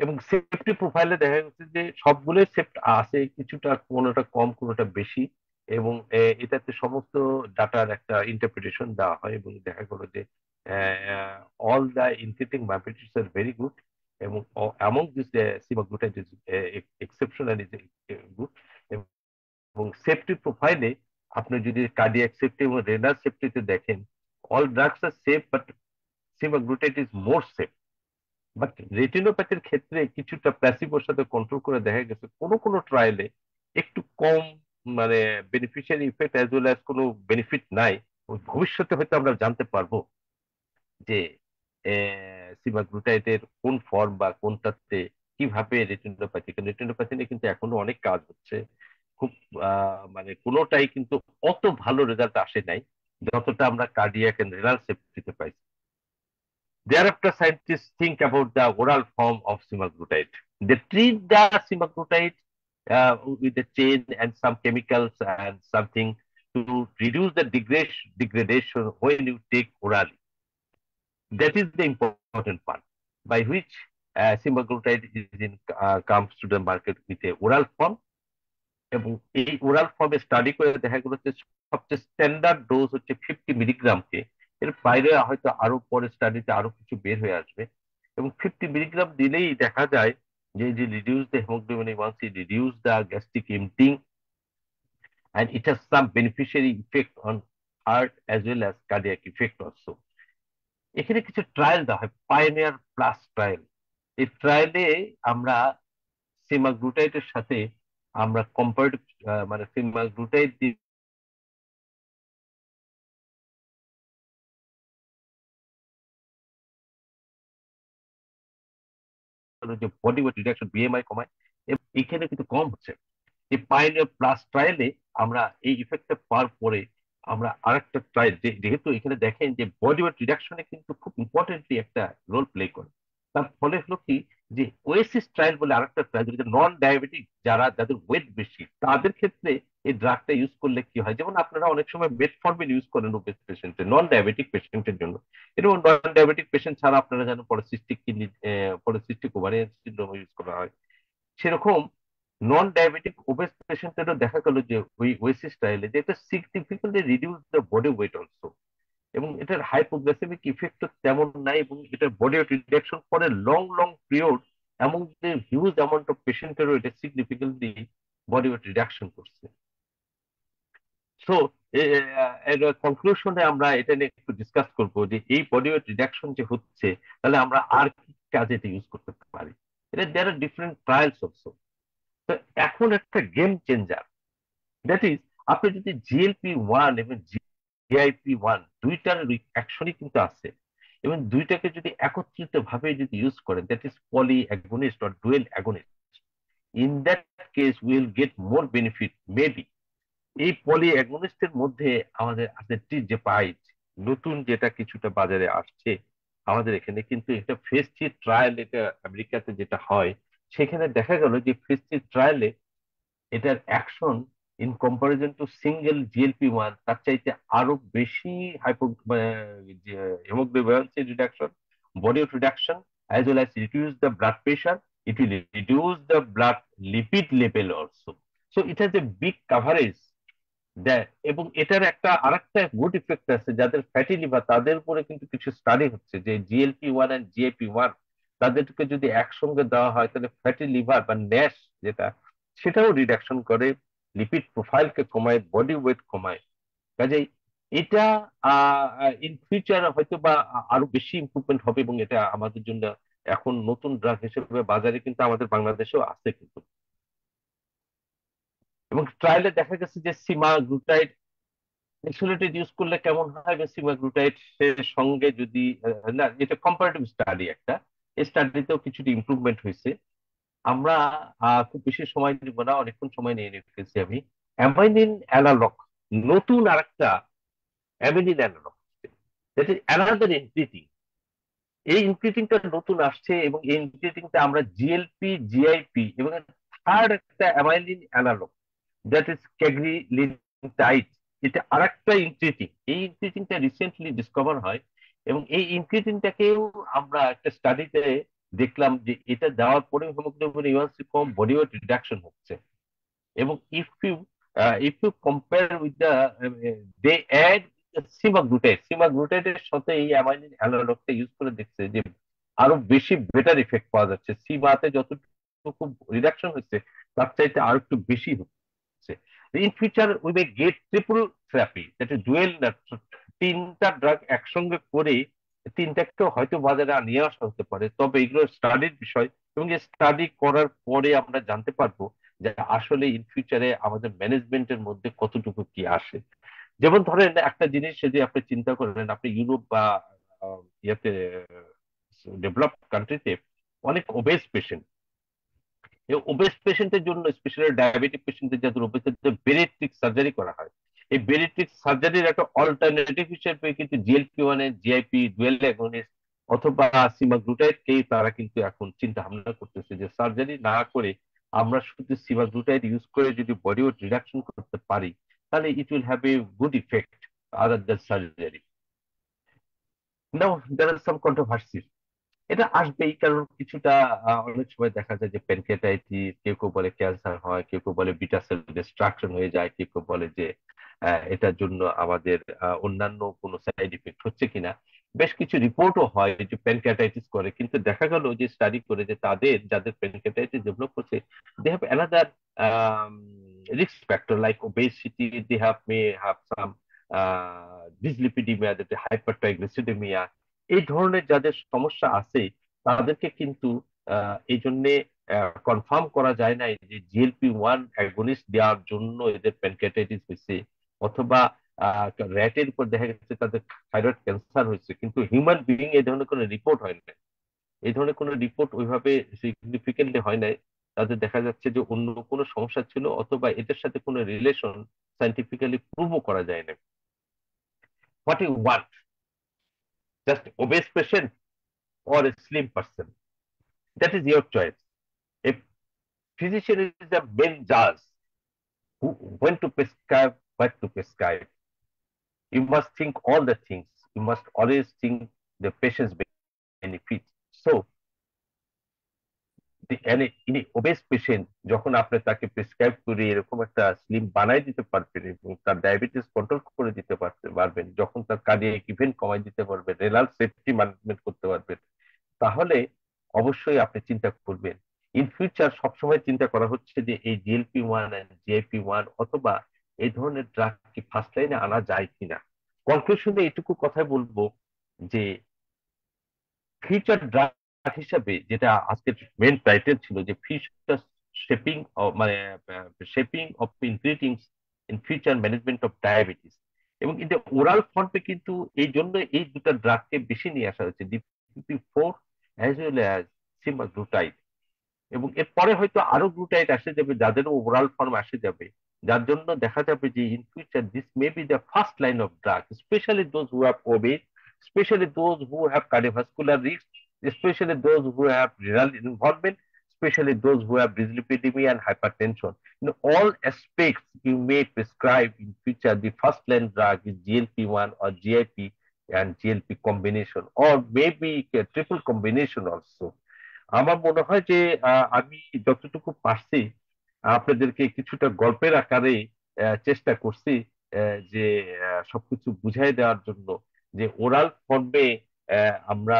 এবং সেফটি প্রোফাইলে দেখা যাচ্ছে যে সবগুলোই সেফট আছে, কিছুটা কোনোটা কম কোনোটা বেশি। এবং এটাতে সমস্ত ডাটার একটা ইন্টারপ্রিটেশন দেওয়া হয়, এবং দেখা গেল যে all the incretin mimetics are very good. এবং among this semaglutide is exceptionally good। এবং সেফটি প্রোফাইলে আপনি যদি কার্ডিয়াক সেফটি এবং রেনাল সেফটিতে দেখেন, all drugs are safe, but semaglutide is more safe. But রেটিনোপ্যাথির ক্ষেত্রে কিছুটা প্ল্যাসিবোর সাথে কন্ট্রোল করে দেখা গেছে কোনো কোনো ট্রায়ালে একটু কম মানে beneficiary effect as well as কোনো বেনিফিট নাই। ওই ভবিষ্যতে হয়তো আমরা জানতে পারবো যে সিমাগ্লুটাইডের কোন ফর্ম বা কোনটাতে কিভাবে রেটিনোপ্যাথি, কারণ রেটিনোপ্যাথি নিয়ে কিন্তু এখনো অনেক কাজ হচ্ছে। খুব মানে কোনোটাই কিন্তু অত ভালো রেজাল্ট আসে নাই যতটা আমরা কার্ডিয়াক এন্ড রেনাল সেফটিতে পাইছি। Thereafter, scientists think about the oral form of semaglutide. They treat the semaglutide with a chain and some chemicals and something to reduce the degradation when you take orally. That is the important part, by which semaglutide comes to the market with a oral form। এবং এই oral ফর্মে study করে দেখা গেল যে সবচেয়ে standard dose হচ্ছে 50 মিলিগ্রামকে। এর বাইরে হয়তো আরো পরে স্টাডিতে আরো কিছু বের হয়ে আসবে। এবং 50 মিলিগ্রাম দিলেই দেখা যায় যে যে reduce the haemoglobin A1C, reduce the gastric emptying, and it has some beneficiary effect on heart as well as cardiac effect also। এখানে কিছু ট্রায়াল দেওয়া হয়, পায়োনিয়ার প্লাস ট্রায়াল। এই ট্রায়ালে আমরা সেমাগ্লুটাইডের সাথে আমরা কম্পারেটিভ মানে সেমাগ্লুটাইড যে বডি ওয়েট রিডাকশন, বিএমআই কমায়, এবং এখানে কিন্তু কম হচ্ছে। এই পাইনিয়ার প্লাস ট্রায়ালে আমরা এই ইফেক্টটা পাওয়ার পরে আমরা আরেকটা ট্রায়াল, যেহেতু এখানে দেখেন যে বডি ওয়েট রিডাকশনে কিন্তু খুব ইম্পর্টেন্টলি একটা রোল প্লে করে। তার ফলে হলো কি যে ওয়েসিস ট্রায়াল বলে আরেকটা ট্রায়াল, যেটা নন ডায়াবেটিক, যাদের ওয়েট বেশি তাদের ক্ষেত্রে এই ড্রাগটা ইউজ করলে কি হয়, যেমন আপনারা অনেক সময় মেটফর্মিন ইউজ করেন ওবেস পেশেন্টের, নন ডায়াবেটিক পেশেন্টের জন্য। এরকম নন ডায়াবেটিক পেশেন্ট ছাড়া আপনারা জানেন polycystic kidney, polycystic ovarian syndrome use করা হয়। সেরকম নন ডায়াবেটিক ওবেস পেশেন্টেরও দেখা গেল যে ওই ওয়েসিস ট্রায়ালে যে এটা significantly reduce the body wait also. এবং এটার হাইপোগ্লাইসেমিক ইফেক্ট তেমন নাই, এবং এটার বডি ওয়েট রিডাকশন করে লং লং পিরিয়ড এমন যে হিউজ অ্যামাউন্ট অফ পেশেন্টেরও এটা সিগনিফিকেন্টলি বডি ওয়েট রিডাকশন করছে। সো এর কনক্লুশনে আমরা এটা নিয়ে একটু ডিসকাস করবো যে এই বডি ওয়েট রিডাকশন যে হচ্ছে, তাহলে আমরা আর কি কাজে এটা ইউজ করতে পারি। এটা দেয়ার আর ডিফারেন্ট ট্রায়ালস অলসো। তো এখন একটা গেম চেঞ্জার, দ্যাট ইজ আপনি যদি GLP-1 এবং GIP-1 দুইটার অ্যাকশনই কিন্তু আছে, এবং দুইটাকে যদি একত্রিত ভাবে যদি ইউজ করেন, that is poly agonist or dual agonist, in that case will get more benefit maybe. এই পলি অ্যাগোনিস্টের মধ্যে আমাদের আছে টিরজেপাইড, নতুন যেটা কিছুটা বাজারে আসছে। আমাদের এখানে কিন্তু এটা ফেজ 3 ট্রায়াল, এটা আমেরিকাতে যেটা হয়, সেখানে দেখা গেল যে ফেজ 3 ট্রায়ালে এটার action in comparison two single GLP-1 তার চাইতে আরো বেশি hypo haemoglobin reduction, body weight reduction, as well as reduce the blood pressure, it will reduce the blood lipid level also। So it has a big coverage দেয়। এবং এটার একটা আরেকটা good effect আছে, যাদের ফ্যাটি লিভার তাদের উপরে কিন্তু কিছু স্টাডি হচ্ছে যে GLP-1 এন্ড GIP-1 তাদেরকে যদি একসঙ্গে দেওয়া হয় তাহলে ফ্যাটি লিভার বা ন্যাশ যেটা, সেটাও রিডাকশন করে, লিপিড প্রোফাইলকে কমায়, বডি ওয়েট কমায়। কাজেই এটা ইন ফিউচার হয়তো বা আরো বেশি ইমপ্রুভমেন্ট হবে, এবং এটা আমাদের জন্য এখন নতুন ড্রাগ হিসেবে বাজারে কিন্তু আমাদের বাংলাদেশেও আছে কিন্তু। এবং ট্রায়ালে দেখা গেছে যে সিমাগ্লুটাইড এক্সোলেটেড ইউজ করলে কেমন হয়, বা সিমাগ্লুটাইড এর সঙ্গে যদি না, এটা কম্পারেটিভ স্টাডি একটা, এই স্টাডিতেও কিছুটা ইমপ্রুভমেন্ট হয়েছে। আমরা খুব বেশি সময় নিব না, অনেকক্ষণ সময় নিয়ে রেখেছি আমি। অ্যামাইনিন অ্যানালগ, নতুন আরেকটা অ্যামিনিন অ্যানালগ, দ্যাট ইজ অ্যানাদার ইনক্রিটিং। এই ইনক্রিটিংটা নতুন আসছে, এবং এই ইনক্রিটিংটা আমরা জিএলপি, জিআইপি এবং থার্ড একটা অ্যামাইলিন অ্যানালগ, দ্যাট ইজ ক্যাগরিলিনটাইড, এটা আরেকটা ইনক্রিটিং। এই ইনক্রিটিংটা রিসেন্টলি ডিসকভার হয়, এবং এই ইনক্রিটিংটাকেও আমরা একটা স্টাডিতে দেখলাম যে এটা দেওয়ার পরে হিমোগ্লোবিন এ1সি কম, বডি ওয়েট রিডাকশন হচ্ছে। এবং if you compare with the, they add semaglutide, সিমাগ্লুটাইডের সাথে এই অ্যামাইনিন অ্যানালগটা ইউজ করে দেখছে যে আরো বেশি বেটার ইফেক্ট পাওয়া যাচ্ছে। সিমাতে যতটুকু রিডাকশন হচ্ছে তার চাইতে আরো একটু বেশি হচ্ছে। In future we may get triple therapy, যেটা ডুয়েল, তিনটা ড্রাগ একসঙ্গে করে তিনটাকেও হয়তো বাজারে নিয়ে আসা হতে পারে। তবে এগুলো স্টাডির বিষয়, এবং এই স্টাডি করার পরে আমরা জানতে পারবো যে আসলে ইন ফিউচারে আমাদের ম্যানেজমেন্টের মধ্যে কতটুকু কি আসে। যেমন ধরেন একটা জিনিস যদি আপনি চিন্তা করেন, আপনি ইউরোপ বা ইয়াতে ডেভেলপ কান্ট্রিতে অনেক ওবেস পেশেন্ট, এই ওবেস পেশেন্টের জন্য, স্পেশালি ডায়াবেটিক পেশেন্টের যাদের ওবেসিটি, বেরিয়াট্রিক সার্জারি করা হয়। এই বেরিয়াট্রিক সার্জারির একটা অল্টারনেটিভ হিসেবে কিন্তু জিএলপি-1 এর জিআইপি ডুয়েল অ্যাগনিস্ট অথবা সিমাগ্লুটাইডকেই তারা কিন্তু এখন চিন্তা ভাবনা করতেছে যে সার্জারি না করে আমরা শুধু সিমাগ্লুটাইড ইউজ করে যদি বডি ওয়েট রিডাকশন করতে পারি, তাহলে it will have a good effect other than surgery. Now there are some controversy, এটা আসবেই, কারণ কিছুটা অনেক সময় দেখা যায় যে প্যানক্রিয়াটাইটিস, কেউ কেউ বলে ক্যান্সার হয়, কেউ কেউ বলে বিটা সেল ডিস্ট্রাকশন হয়ে যায়, কেউ কেউ বলে যে এটার জন্য আমাদের অন্যান্য কোনো সাইড ইফেক্ট হচ্ছে কিনা। বেশ কিছু রিপোর্টও হয় যে প্যানক্রিয়াটাইটিস করে, কিন্তু দেখা গেল যে স্টাডি করে যে তাদের যাদের প্যানক্রিয়াটাইটিস ডেভেলপ করছে, they have another risk factor like obesity, they have may have some dyslipidaemia, hyper triglyceridaemia, এই ধরনের যাদের সমস্যা আছে তাদেরকে কিন্তু এই জন্য কনফার্ম করা যায় না যে জিএলপি-1 অ্যাগনিস্ট দেওয়ার জন্য এদের প্যানক্রিয়াটাইটিস হয়েছে, অথবা র্যাটের উপর দেখা গেছে তাদের থাইরয়েড ক্যান্সার হয়েছে, কিন্তু হিউম্যান বিইং এই ধরনের কোনো রিপোর্ট হয় না। এই ধরনের কোনো রিপোর্ট ওইভাবে সিগনিফিকেন্টলি হয় নাই। তাদের দেখা যাচ্ছে যে অন্য কোনো সমস্যা ছিল, অথবা এদের সাথে কোনো রিলেশন সাইন্টিফিক্যালি প্রুভও করা যায় না। What you want, just obese patient or a slim person? That is your choice. A physician is the main judge who when to prescribe, what to prescribe. You must think all the things. You must always think the patient's benefit. So, any obese patient যখন আপনি তাকে prescribe করে এরকম একটা slim বানাই দিতে পারবেন এবং তার ডায়াবেটিস কন্ট্রোল করে দিতে পারবেন, যখন তার কার্ডিয়াক ইভেন্ট কমাই দিতে পারবেন, রেনাল সেফটি ম্যানেজমেন্ট করতে পারবেন, তাহলে অবশ্যই আপনি চিন্তা করবেন। ইন ফিউচার সবসময় চিন্তা করা হচ্ছে যে এই জিএলপি-1 এন্ড জিআইপি-1 অথবা এই ধরনের ড্রাগ কি ফার্স্ট লাইনে আনা যায় কিনা। কনক্লুশনে এইটুকু কথাই বলবো যে ফিউচার ড্রাগ হিসাবে, যেটা আজকের মেন টাইটেল ছিল যে ফিউচার শেপিং, মানে shaping of ingredients in future management of diabetes, এবং এটা ওরাল ফর্মে কিন্তু এই জন্য এই দুটো ড্রাগকে বেশি নিয়ে আসা হয়েছে, DPP-4 অ্যাজ ওয়েল অ্যাজ সিমাগ্লুটাইড। এবং এরপরে হয়তো আরো গ্লুটাইড আসে যাবে, যাদেরও ওরাল ফর্ম আসে যাবে, যার জন্য দেখা যাবে যে in future this may be the first line of drug, specially those who have obeys, specially those who have cardiovascular risk, especially those who have renal involvement, especially those who have dyslipidemia and hypertension. In all aspects, you may prescribe in future the first line drug is GLP-1 or GIP and GLP combination, or maybe a triple combination also. আমার মনে হয় যে আমি যতটুকু পারছি আপনাদেরকে কিছুটা গল্পের আকারে চেষ্টা করছি, যে সবকিছু বুঝাই দেওয়ার জন্য যে ওরাল ফর্মে আমরা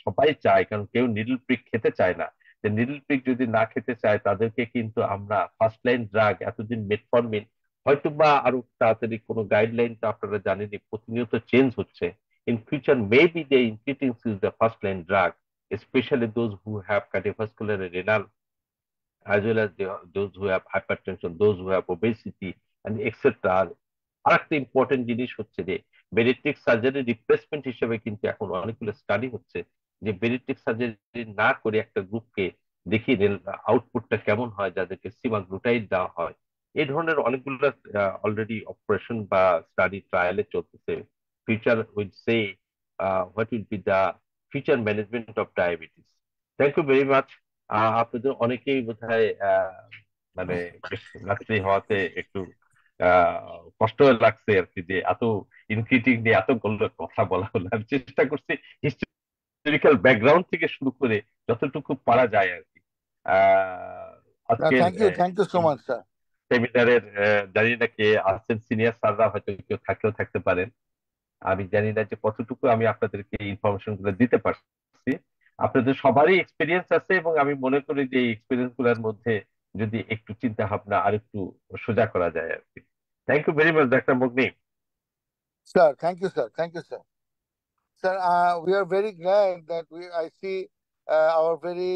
সবাই চাই, কারণ কেউ নিডল প্রিক খেতে চায় না। যে নিডল প্রিক যদি না খেতে চায় তাদেরকে কিন্তু আমরা ফার্স্ট লাইন ড্রাগ এতদিন মেটফর্মিন, হয়তো বা আরো তাড়াতাড়ি কোনো গাইডলাইন তো আপনারা জানেনই প্রতিনিয়ত চেঞ্জ হচ্ছে। In future maybe the incretins is the first line drug, especially those who have cardiovascular and renal, as well as those who have hypertension, those who have obesity, and etc. আরেকটা important জিনিস হচ্ছে যে বেরিট্রিক surgery replacement হিসেবে কিন্তু এখন অনেকগুলো study হচ্ছে যে বেরিট্রিক সার্জারি না করে একটা গ্রুপকে দেখি আউটপুটটা কেমন হয় যাদেরকে সিমাগ্লুটাইড দেওয়া হয়, এই ধরনের অনেকগুলো অলরেডি অপারেশন বা স্টাডি ট্রায়ালে চলতেছে। Future will say what will be the future management of diabetes. Thank you very much. আপনাদের অনেকেই বোধহয় মানে বেশ রাত্রি হওয়াতে একটু কষ্ট লাগছে আর কি, যে এত ইনক্রিটিং নিয়ে এতগুলো কথা বলা হলো। আমি চেষ্টা করছি হিস্টোরিক্যাল ব্যাকগ্রাউন্ড থেকে শুরু করে যতটুকু পারা যায় আর কি। আহ, আজকের thank you so much sir. সেমিনারের জানি না কে আছেন, সিনিয়র স্যাররা হয়তো কেউ থাকলেও থাকতে পারেন। আমি জানি না যে কতটুকু আমি আপনাদেরকে ইনফরমেশন গুলো দিতে পারছি। আপনাদের সবারই এক্সপিরিয়েন্স আছে, এবং আমি মনে করি যে এই এক্সপিরিয়েন্স গুলোর মধ্যে যদি একটু চিন্তা ভাবনা আর একটু সোজা করা যায় আর কি। Thank you very much, doctor Mugni. Sir thank you sir, thank you sir. Sir, we are very glad that I see our very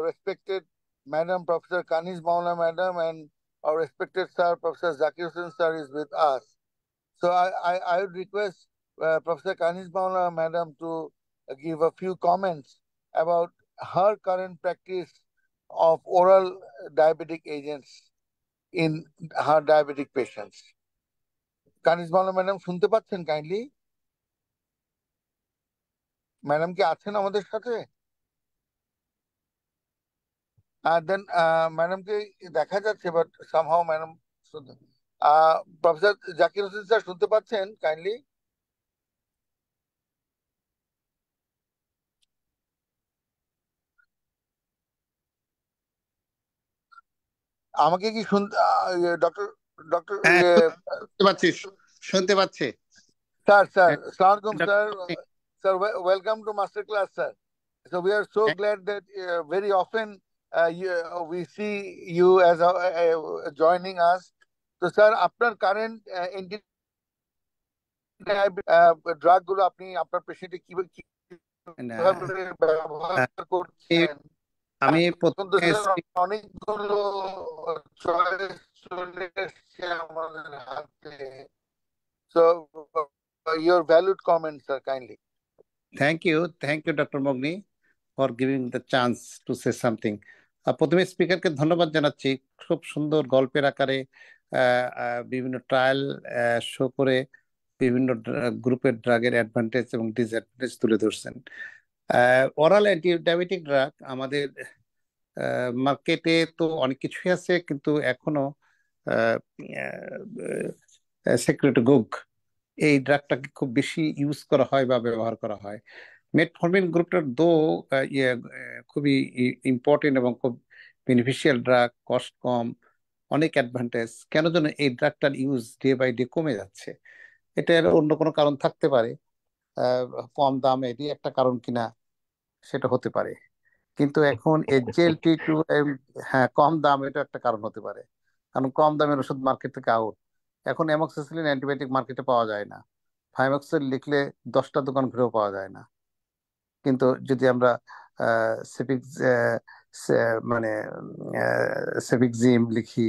respected Madam Professor Kanis Maula Madam and our respected Sir Professor Zakir Hussain Sir is with us. So I would request Professor Kanis Maula Madam to give a few comments about her current practice of oral diabetic agents in her diabetic patients. Kanis Maula Madam, শুনতে পাচ্ছেন kindly? Madam কি আছেন আমাদের সাথে? দেন ম্যাডামকে দেখা যাচ্ছে, but somehow madam. Professor Zakir Hossain sir শুনতে পাচ্ছেন কাইন্ডলি? আমাকে কি শুনতে, ডক্টর ডক্টর হ্যাঁ, শুনতে পাচ্ছি, শুনতে পাচ্ছি। স্যার স্যার হ্যাঁ, আসসালামু আলাইকুম sir. Doctor, sir, welcome to master class sir. So we are so হ্যাঁ, glad that very often we see you as joining us. তো স্যার, আপনার কারেন্ট ড্রাগ গুলো আপনি আপনার পেশেন্টে না, কিভাবে ব্যবহার আমি করছেন? আমি এখন তো প্রথমে স্যার অনেকগুলো চয়েস চলে এসছে আমাদের হাতে। So your valued comments, sir, kindly. Thank you doctor Mugni for giving the chance to say something. প্রথমে স্পিকারকে ধন্যবাদ জানাচ্ছি, খুব সুন্দর গল্পের আকারে বিভিন্ন ট্রায়াল শো করে বিভিন্ন গ্রুপের ড্রাগের অ্যাডভান্টেজ এবং ডিসঅ্যাডভান্টেজ তুলে ধরছেন। ওরাল অ্যান্টি ডায়াবেটিক ড্রাগ আমাদের মার্কেটে তো অনেক কিছুই আছে, কিন্তু এখনো সেক্রেটাগুগ এই ড্রাগটাকে খুব বেশি ইউজ করা হয় বা ব্যবহার করা হয়। মেটফর্মিন গ্রুপটার ইয়ে খুবই ইম্পর্টেন্ট এবং খুব বেনিফিশিয়াল ড্রাগ, কস্ট কম, অনেক অ্যাডভান্টেজ। কেন যেন এই ড্রাগটার ইউজ ডে বাই ডে কমে যাচ্ছে? এটার অন্য কোনো কারণ থাকতে পারে, আহ, কম দাম এটি একটা কারণ কিনা, সেটা হতে পারে। কিন্তু এখন SGLT2, হ্যাঁ, কম দাম এটা একটা কারণ হতে পারে, কারণ কম দামের ওষুধ মার্কেট থেকে আউট। এখন অ্যামক্সিসিলিন অ্যান্টিবায়োটিক মার্কেটে পাওয়া যায় না, থাইমক্সিল লিখলে 10টা দোকান ঘুরেও পাওয়া যায় না। কিন্তু যদি আমরা সেপিক মানে সেপিকজিম লিখি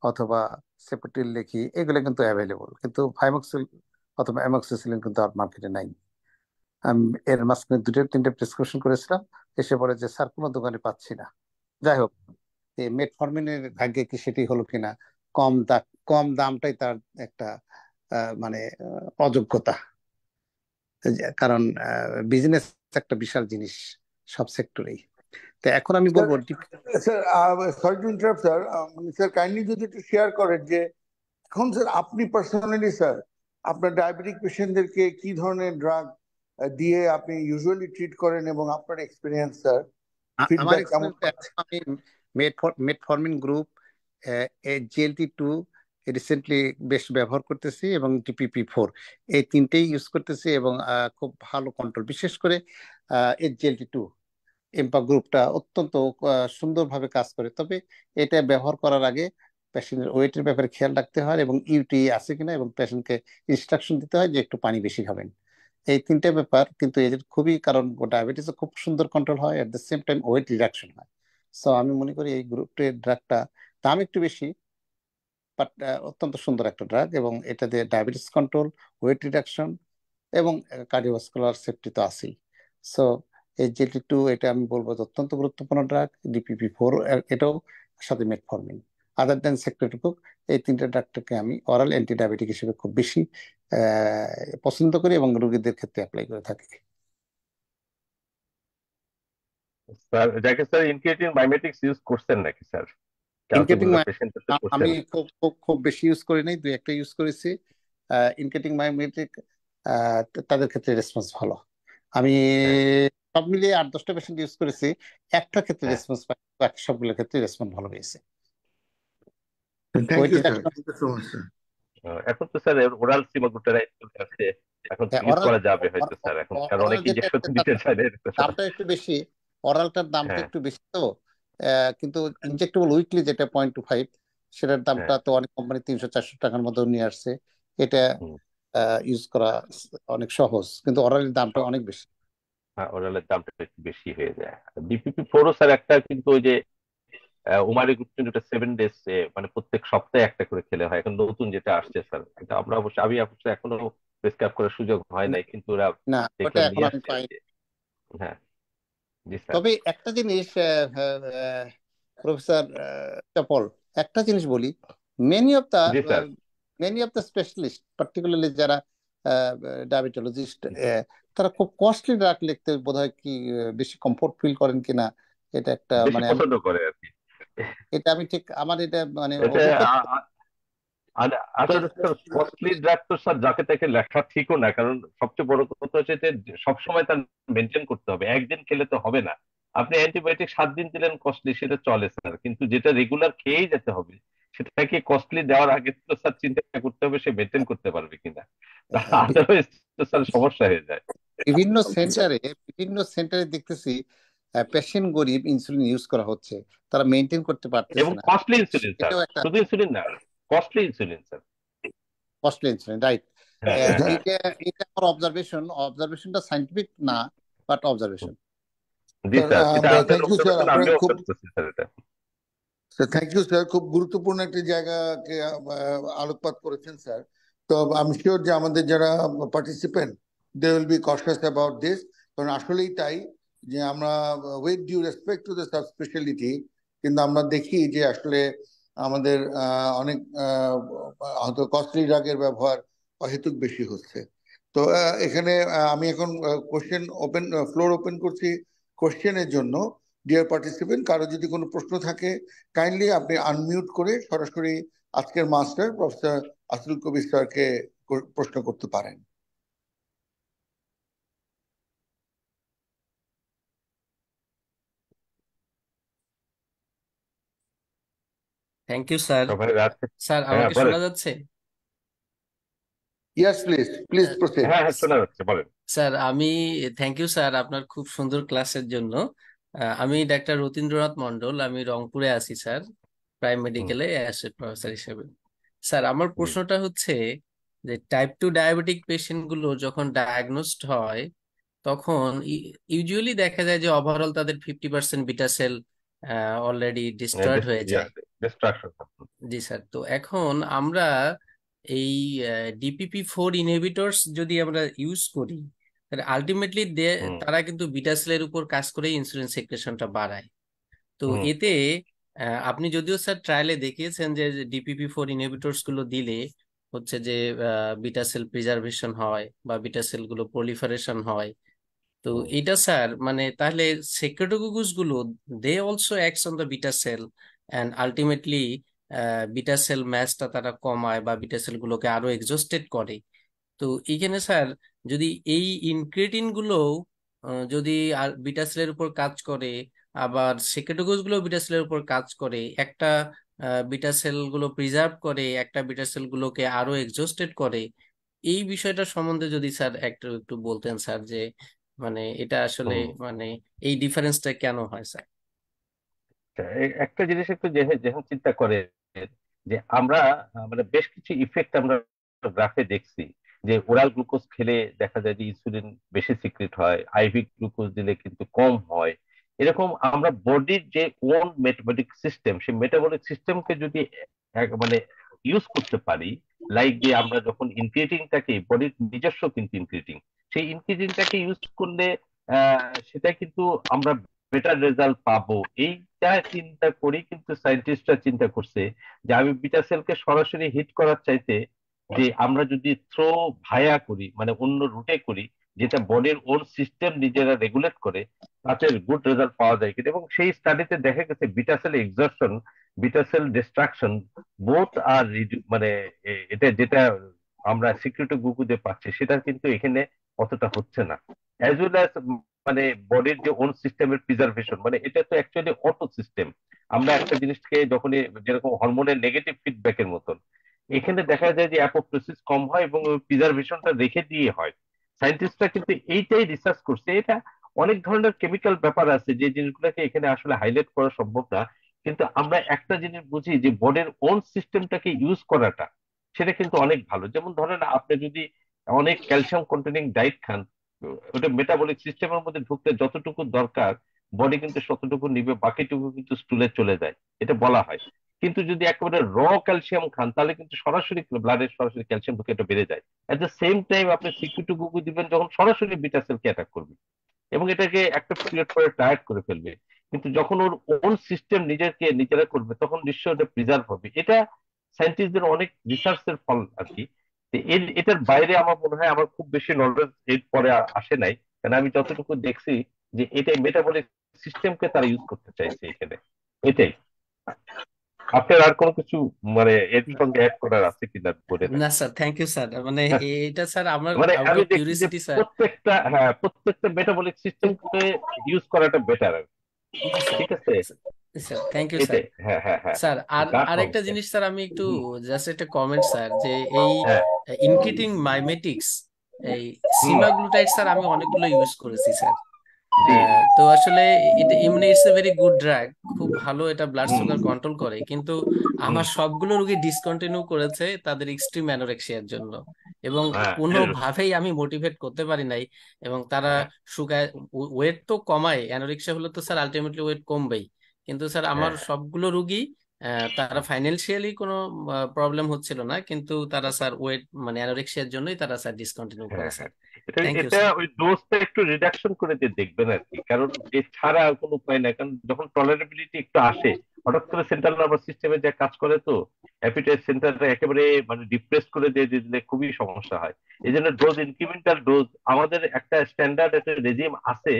অথবা সেপোটিল লিখি, এগুলো কিন্তু অ্যাভেলেবল, কিন্তু থাইমক্সিল অথবা অ্যামক্সিসিলিন কিন্তু আর মার্কেটে নাই। আমি এর মাঝখানে 2-3টে প্রেসক্রিপশন করেছিলাম, এসে পড়ে যে স্যার কোনো দোকানে পাচ্ছি না। যাই হোক, এই মেটফরমিনের ভাগ্যে কি সেটি হলো কিনা, কম দামটাই তার একটা মানে অযোগ্যতা। কারণ বিজনেস একটা বিশাল জিনিস সব সেক্টরেই। তো এখন আমি Sir, বলবো sir, sorry to interrupt, sir. Sir, kindly যদি একটু শেয়ার করেন যে এখন স্যার আপনি পার্সোনালি স্যার আপনার ডায়াবেটিক পেশেন্টদেরকে কি ধরনের ড্রাগ দিয়ে আপনি ইউজুয়ালি ট্রিট করেন এবং আপনার এক্সপিরিয়েন্স স্যার, আমার ফিডব্যাক কেমন এক্সপিরিয়েন্স, পাচ্ছেন? আমি মেটফরমিন গ্রুপ, GLT2 রিসেন্টলি বেশ ব্যবহার করতেছি, এবং DPP4, এই তিনটেই ইউজ করতেছি, এবং খুব ভালো কন্ট্রোল। বিশেষ করে GLT2 এম্পা গ্রুপটা অত্যন্ত সুন্দরভাবে কাজ করে। তবে এটা ব্যবহার করার আগে পেশেন্টের ওয়েটের ব্যাপারে খেয়াল রাখতে হয়, এবং ইউটি আছে কিনা, এবং পেশেন্টকে ইনস্ট্রাকশন দিতে হয় যে একটু পানি বেশি খাবেন। এই তিনটে ব্যাপার কিন্তু এদের খুবই, কারণ ডায়াবেটিস খুব সুন্দর কন্ট্রোল হয়, এট the same time weight reduction হয়। সো আমি মনে করি এই গ্রুপের ড্রাগটা দাম একটু বেশি, বাট অত্যন্ত সুন্দর একটা ড্রাগ, এবং এটাতে ডায়াবেটিস কন্ট্রোল, ওয়েট রিডাকশন এবং কার্ডিওভাস্কুলার সেফটি তো আছেই। সো SGLT2 এটা আমি বলবো যে অত্যন্ত গুরুত্বপূর্ণ ড্রাগ। DPP4 এটাও, সাথে মেটফর্মিন। আদার দেন সেক্রেটোকোক, এই তিনটা ড্রাগটাকে আমি অরাল অ্যান্টিডায়াবেটিক হিসেবে খুব বেশি পছন্দ করি এবং রোগীদের ক্ষেত্রে অ্যাপ্লাই করে থাকি। স্যার যাকে স্যার ইনক্রিয়েটিং মাইমেটিক্স ইউজ করছেন নাকি স্যার? কাউকে ইনকেটিং পেশেন্ট আমি করছেন? খুব খুব খুব বেশি ইউজ করি নাই, দুই একটা ইউজ করেছি। ইনকেটিং মাইমেটিক তাদের ক্ষেত্রে রেসপন্স ভালো। আমি হ্যাঁ, সব মিলিয়ে 8-10টা পেশেন্ট ইউজ করেছি, একটা ক্ষেত্রে হ্যাঁ। রেসপন্স পাই, বাকি সবগুলোর ক্ষেত্রে রেসপন্স ভালো পেয়েছে। থ্যাংক ওইটা ইউ স্যার, এখন thank you so much sir. এখন তো স্যার ওরাল সিমাগ্লুটারাইড চলে আসছে, এখন ইউজ ওরাল করা যাবে হয়তো স্যার, এখন কারণ ওরাল অনেক যেটা ইনজেকশন আছে দিতে তার চায় না এরকম স্যার। দামটা একটু বেশি, ওরালটার দামটা হ্যাঁ, একটু বেশি তো। কিন্তু ইনজেক্টেবল উইকলি যেটা 0.25, সেটার দামটা হ্যাঁ। তো অনেক কোম্পানি 300-400 টাকার মধ্যে নিয়ে আসছে। এটা হুম। ইউজ করা অনেক সহজ, কিন্তু ওরালের দামটা অনেক বেশি। হ্যাঁ, ওরালের দামটা একটু বেশি হয়ে যায়। DPP-4ও স্যার একটা, কিন্তু ওই যে উমারি গুপ্ত যেটা 7 ডেজ, মানে প্রত্যেক সপ্তাহে একটা করে খেলে হয়, এখন নতুন যেটা আসছে স্যার, এটা আমি অবশ্য এখনো প্রেসক্রাইব করার সুযোগ হয় না, নাই, কিন্তু ওরা না, ওটা দেখলাম এখন নিয়ে আমি আসছে আর পাই। কি। হ্যাঁ, জি স্যার। তবে একটা জিনিস, প্রফেসর চপল, একটা জিনিস বলি, মেনি অফ দা জি sir. Many of the specialist, particularly যারা ডায়াবেটোলজিস্ট, তারা খুব কস্টলি ড্রাগ লিখতে বোধহয় কি বেশি কমফোর্ট ফিল করেন কিনা, এটা একটা বেশি মানে আমি, পছন্দ করে আর কি। এটা আমি ঠিক, আমার এটা মানে এটা অভিজ্ঞতা। আসলে স্যার কস্টলি ড্রাগ তো স্যার যাকে তাকে লেখা ঠিকও না, কারণ সবচেয়ে বড় কথা হচ্ছে যে সবসময় তার মেনটেন করতে হবে, একদিন খেলে তো হবে না। আপনি অ্যান্টিবায়োটিক 7 দিন দিলেন কস্টলি, সেটা চলে স্যার, কিন্তু যেটা রেগুলার খেয়েই যেতে হবে সেটাকে কস্টলি দেওয়ার আগে তো স্যার চিন্তা করতে হবে সে মেনটেন করতে পারবে কিনা, আদারওয়াইজ তো স্যার সমস্যা হয়ে যায়। বিভিন্ন সেন্টারে বিভিন্ন সেন্টারে দেখতেছি পেশেন্ট গরিব, ইনসুলিন ইউজ করা হচ্ছে, তারা মেনটেন করতে পারতেছে এবং না। কস্টলি ইনসুলিন স্যার, এটাও একটা শুধু ইনসুলিন না, costly insulin sir. Costly insulin, right. হ্যাঁ, হ্যাঁ। এটা এটা আমার অবজারভেশনটা সাইন্টিফিক না, but observation. G sir, sir, এটা আপনার থ্যাংক ইউ স্যার, অবজারভেশন, আপনার আমিও খুব, করতেছি স্যার এটা। থ্যাংক ইউ স্যার, খুব গুরুত্বপূর্ণ একটি জায়গাকে আলোকপাত করেছেন স্যার। তো আমি শিওর যে আমাদের যারা participant, they will be cautious about this, কারণ আসলেই তাই যে আমরা with due respect to the sub speciality, কিন্তু আমরা দেখি যে আসলে আমাদের অনেক হয়তো কস্টলি ড্রাগের ব্যবহার অহেতুক বেশি হচ্ছে। তো এখানে আমি এখন কোশ্চেন ওপেন, ফ্লোর ওপেন করছি কোশ্চেনের জন্য। ডিয়ার পার্টিসিপেন্ট, কারো যদি কোনো প্রশ্ন থাকে, কাইন্ডলি আপনি আনমিউট করে সরাসরি আজকের মাস্টার প্রফেসর আসিফুল কবির স্যারকে প্রশ্ন করতে পারেন। Thank you sir. সবাই রাখছে। স্যার হ্যাঁ আমাকে বলেন। শোনা যাচ্ছে? Yes please, please ah, proceed. হ্যাঁ, হ্যাঁ, শোনা যাচ্ছে, বলেন। স্যার থ্যাংক ইউ স্যার আপনার খুব সুন্দর ক্লাসের জন্য। আমি ডাক্তার রতীন্দ্রনাথ মন্ডল, আমি রংপুরে আছি স্যার, প্রাইম হুম। মেডিকেলে অ্যাসোসিয়েট প্রফেসর হিসেবে। স্যার আমার জি। প্রশ্নটা হচ্ছে যে টাইপ 2 ডায়াবেটিক পেশেন্ট গুলো যখন ডায়াগনোসড হয়, তখন ইউজুয়ালি দেখা যায় যে ওভারঅল তাদের 50% বিটা সেল অলরেডি ডিস্ট্রয়েড হয়ে যায়। ডিস্ট্রাকশন। জি স্যার, তো এখন আমরা এই DPP-4 ইনহিবিটরস যদি আমরা ইউজ করি, তাহলে আলটিমেটলি হুম, তারা কিন্তু বিটা সেলের উপর কাজ করে ইনসুলিন সেক্রেশনটা বাড়ায়। তো হুম, এতে আপনি যদিও স্যার ট্রায়ালে দেখিয়েছেন যে DPP-4 ইনহিবিটরস গুলো দিলে হচ্ছে যে বিটা সেল প্রিজার্ভেশন হয় বা বিটা সেল গুলো প্রলিফারেশন হয়। তো হুম, এটা স্যার মানে তাহলে সেক্রেটোকুকুস গুলো they also acts on the beta cell and ultimately beta cell ম্যাচটা তারা কমায় বা বিটা সেল গুলোকে আরো এক্সস্টেড করে। তো এইখানে স্যার যদি এই ইনক্রিটিন গুলো যদি বিটা সেলের উপর কাজ করে, আবার সেক্রেটোকুস গুলো বিটা সেলের উপর কাজ করে, একটা বিটা সেল গুলো প্রিজার্ভ করে, একটা বিটা সেল গুলোকে আরো এক্সস্টেড করে, এই বিষয়টা সম্বন্ধে যদি স্যার একটু একটু বলতেন স্যার, যে মানে এটা আসলে হুম। মানে এই ডিফারেন্সটা কেন হয় স্যার? একটা জিনিস একটু যেহেতু চিন্তা করে যে আমরা মানে বেশ কিছু ইফেক্ট আমরা গ্রাফে দেখছি, যে ওরাল গ্লুকোজ খেলে দেখা যায় যে ইনসুলিন বেশি সিক্রেট হয়, আইভি গ্লুকোজ দিলে কিন্তু কম হয়। এরকম আমরা বডির যে ওন মেটাবলিক সিস্টেম, সেই মেটাবলিক সিস্টেমকে যদি মানে ইউজ করতে পারি, লাইক যে আমরা যখন ইনক্রিটিংটাকে, বডির নিজস্ব কিন্তু ইনক্রিটিং, সেই ইনক্রিটিংটাকে ইউজ করলে সেটা কিন্তু আমরা বেটার রেজাল্ট পাবো, এইটা চিন্তা করি কিন্তু সায়েন্টিস্টরা চিন্তা করছে যে আমি বিটা সেলকে সরাসরি হিট করার চাইতে যে আমরা যদি থ্রো ভায়া করি, মানে অন্য রুটে করি, যেটা বডির ওন সিস্টেম নিজেরা রেগুলেট করে, তাতে গুড রেজাল্ট পাওয়া যায় কিনা। এবং সেই স্টাডিতে দেখা গেছে beta cell exhaustion, beta cell destruction both আর মানে এটা যেটা আমরা সিক্রেটিভ গ্লুকোজে পাচ্ছি সেটা কিন্তু এখানে অতটা হচ্ছে না। অ্যাজ ওয়েল অ্যাজ মানে বডির যে ওন সিস্টেমের প্রিজার্ভেশন, মানে এটা তো অ্যাকচুয়ালি অটো সিস্টেম। আমরা একটা জিনিসকে যখনই, যেরকম হরমোনের নেগেটিভ ফিডব্যাকের মতন, এখানে দেখা যায় যে অ্যাপোপ্টোসিস কম হয় এবং প্রিজার্ভেশনটা রেখে দিয়ে হয়। সায়েন্টিস্টরা কিন্তু এইটাই রিসার্চ করছে। এটা অনেক ধরনের কেমিক্যাল ব্যাপার আছে যে জিনিসগুলোকে এখানে আসলে হাইলাইট করা সম্ভব না, কিন্তু আমরা একটা জিনিস বুঝি যে বডির ওন সিস্টেমটাকে ইউজ করাটা সেটা কিন্তু অনেক ভালো। যেমন ধরেন আপনি যদি অনেক ক্যালসিয়াম কন্টেনিং ডায়েট খান, ওটা মেটাবলিক সিস্টেমের মধ্যে ঢুকতে যতটুকু দরকার বডি কিন্তু ততটুকু নিবে, বাকিটুকু কিন্তু স্টুলে চলে যায়, এটা বলা হয়। কিন্তু যদি একেবারে র ক্যালসিয়াম খান তাহলে কিন্তু সরাসরি ব্লাডে সরাসরি ক্যালসিয়াম ঢুকে এটা বেড়ে যায়। এট দ্য সেম টাইম আপনি সিকিউটুকু দিবেন যখন সরাসরি বিটা সেলকে অ্যাটাক করবে এবং এটাকে একটা পিরিয়ড পরে টায়ার্ড করে ফেলবে। কিন্তু যখন ওর ওন সিস্টেম নিজেকে নিজেরা করবে তখন নিশ্চয়ই ওটা প্রিজার্ভ হবে। এটা সায়েন্টিস্টদের অনেক রিসার্চের ফল আর কি। তো এটার বাইরে আমার মনে হয় আমার খুব বেশি নলেজ এর পরে আর আসে নাই, কারণ আমি যতটুকু দেখছি যে এটাই মেটাবলিক সিস্টেমকে তারা ইউজ করতে চাইছে এখানে, এটাই। আপনার আর কোনো কিছু মানে এর সঙ্গে অ্যাড করার আছে কিনা বলে না? না স্যার, থ্যাংক ইউ স্যার। মানে এটা স্যার আমার মানে আউট আমি অফ দেখছি যে কিউরিসিটি স্যার। প্রত্যেকটা, হ্যাঁ, প্রত্যেকটা মেটাবলিক সিস্টেমকে ইউজ করাটা বেটার। জি স্যার। ঠিক আছে, স্যার থ্যাংক ইউ স্যার। এটাই। হ্যাঁ, হ্যাঁ, হ্যাঁ। স্যার আর গাট আরেকটা অংশে। জিনিস স্যার, আমি একটু হুম, জাস্ট একটা কমেন্ট স্যার, যে এই হ্যাঁ, ইনকিটিং মাইমেটিক্স, এই হুম, সিমাগ্লুটাইড স্যার আমি অনেকগুলো ইউজ করেছি স্যার। জি, তো আসলে এটা এমনি it's a very good drug, খুব ভালো, এটা ব্লাড হুম, সুগার কন্ট্রোল করে, কিন্তু হুম, আমার সবগুলো রোগী ডিসকন্টিনিউ করেছে তাদের এক্সট্রিম অ্যানোরেক্সিয়ার জন্য, এবং হ্যাঁ, কোনোভাবেই আমি মোটিভেট করতে পারি নাই। এবং তারা হ্যাঁ, শুকায়, ওয়েট তো কমায়, অ্যানোরেক্সিয়া হলে তো স্যার আলটিমেটলি ওয়েট কমবেই, কিন্তু স্যার আমার হ্যাঁ, সবগুলো রুগী তারা ফাইন্যান্সিয়ালি কোনো প্রবলেম হচ্ছিল না, কিন্তু তারা স্যার ওয়েট মানে অ্যানোরেক্সিয়ার জন্যই তারা স্যার ডিসকন্টিনিউ করে হ্যাঁ, স্যার। হ্যাঁ। এটা থ্যাংক ইউ এটা স্যার। ওই ডোজটা একটু রিডাকশন করে দিয়ে দেখবেন আর কি, কারণ এছাড়া আর কোনো উপায় নাই। কারণ যখন টলারেবিলিটি একটু আসে, হঠাৎ করে সেন্ট্রাল নার্ভাস সিস্টেমে যে কাজ করে, তো অ্যাপিটাইট সেন্টারটা একেবারে মানে ডিপ্রেস করে দিয়ে দিলে খুবই সমস্যা হয়। এই জন্য ডোজ, ইনক্রিমেন্টাল ডোজ, আমাদের একটা স্ট্যান্ডার্ড একটা রেজিম আছে,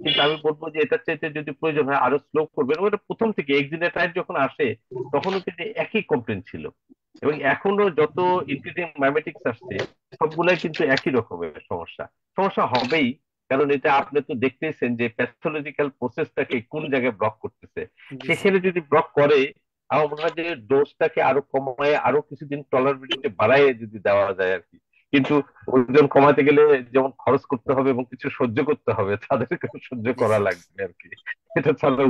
কিন্তু আমি বলবো যে এটার চাইতে যদি প্রয়োজন হয় আরো স্লো করবেন। ওটা প্রথম থেকে এক্সিডেন্টাইড যখন আসে তখনও কিন্তু একই কমপ্লেন ছিল, এবং এখনো যত ইনক্রিটিং মাইমেটিক্স আসছে সবগুলাই কিন্তু একই রকমের সমস্যা। সমস্যা হবেই, কারণ এটা আপনি তো দেখতেছেন যে প্যাথোলজিক্যাল প্রসেসটাকে কোন জায়গায় ব্লক করতেছে। জি স্যার। সেখানে যদি ব্লক করে, আমার মনে হয় যে ডোজটাকে আরো কমায় আরো কিছুদিন টলারেবিলিটি বাড়ায় যদি দেওয়া যায় আর কি। কিন্তু ওজন কমাতে গেলে যেমন খরচ করতে হবে এবং কিছু সহ্য করতে হবে, তাদেরকে সহ্য জি করা স্যার। লাগবে আর কি। এটা ছাড়া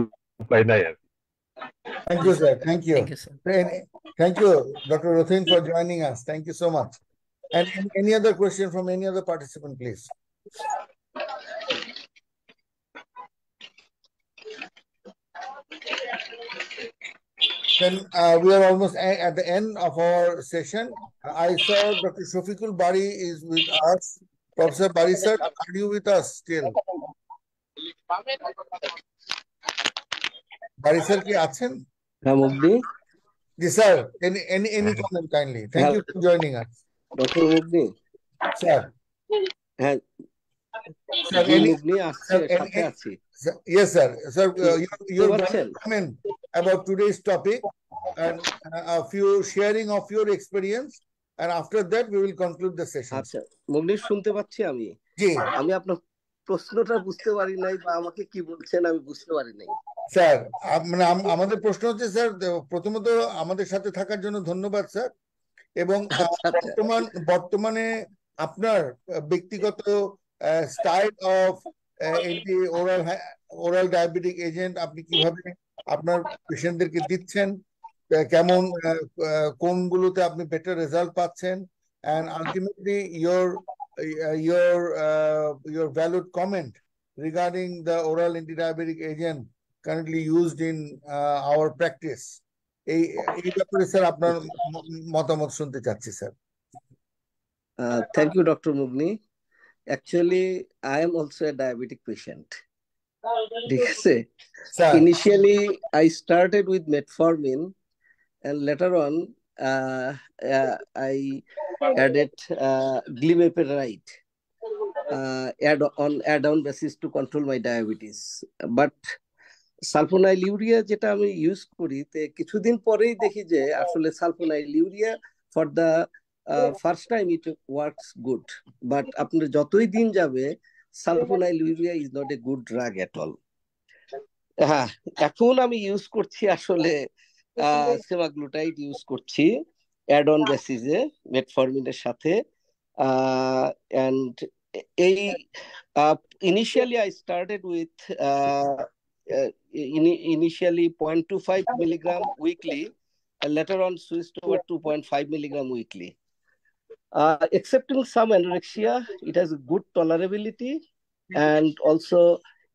উপায় নাই আর কি। Thank you, sir. Thank you. Thank you sir. Thank you, Dr. Rothin, for joining us. Thank you so much. And any other question from any other participant, please? Then we are almost at the end of our session. I saw Dr. Shafiqul Bari is with us. Professor Bari, sir, are you with us still? Bari, sir, কি আছেন? হ্যাঁ মুগ্ধি, Yes, sir. Any comment kindly? Thank হ্যাঁ you for joining us. Doctor Mugdhi, Sir, হ্যাঁ sir, জি মুগ্ধি আসছে, sir, সাথে আছি। yes, sir. Sir, শুনতে your পাচ্ছেন? comment about today's topic and a few sharing of your experience, and after that we will conclude the session. আচ্ছা মুগ্ধি, শুনতে পাচ্ছি আমি। জি, আমি আপনার প্রশ্নটা বুঝতে পারি নাই, বা আমাকে কি বলছেন আমি বুঝতে পারি নাই। স্যার, মানে আমাদের প্রশ্ন হচ্ছে, স্যার, প্রথমত আমাদের সাথে থাকার জন্য ধন্যবাদ, স্যার। এবং আচ্ছা আচ্ছা, বর্তমানে আপনার ব্যক্তিগত style of anti oral diabetic agent আপনি কিভাবে আপনার পেশেন্টদেরকে দিচ্ছেন, কেমন কোনগুলোতে আপনি বেটার রেজাল্ট পাচ্ছেন, and ultimately your valued comment regarding the oral anti-diabetic agent currently used in our practice. এই ব্যাপারে স্যার আপনার মতামত শুনতে চাচ্ছি, sir. Thank you doctor Mugdhi. Actually, I am also a diabetic patient. ঠিক আছে। Sir, Initially, I started with metformin, and later on, I added glimepiride add-on basis to control my diabetes. But sulphonyl urea যেটা আমি use করি তে কিছুদিন পরেই দেখি যে আসলে sulphonyl urea for the first time it works good, but আপনার যতই দিন যাবে sulphonyl urea is not a good drug at all. হ্যাঁ, এখন আমি ইউজ করছি আসলে সেমাগ্লুটাইড ইউজ করছি অ্যাড অন বেসিসে মেটফরমিনের সাথে। অ্যান্ড এই initially I started with initially 0.25 milligram weekly, and later on switched over to 0.5 milligram weekly. Excepting some anorexia, it has good tolerability, and also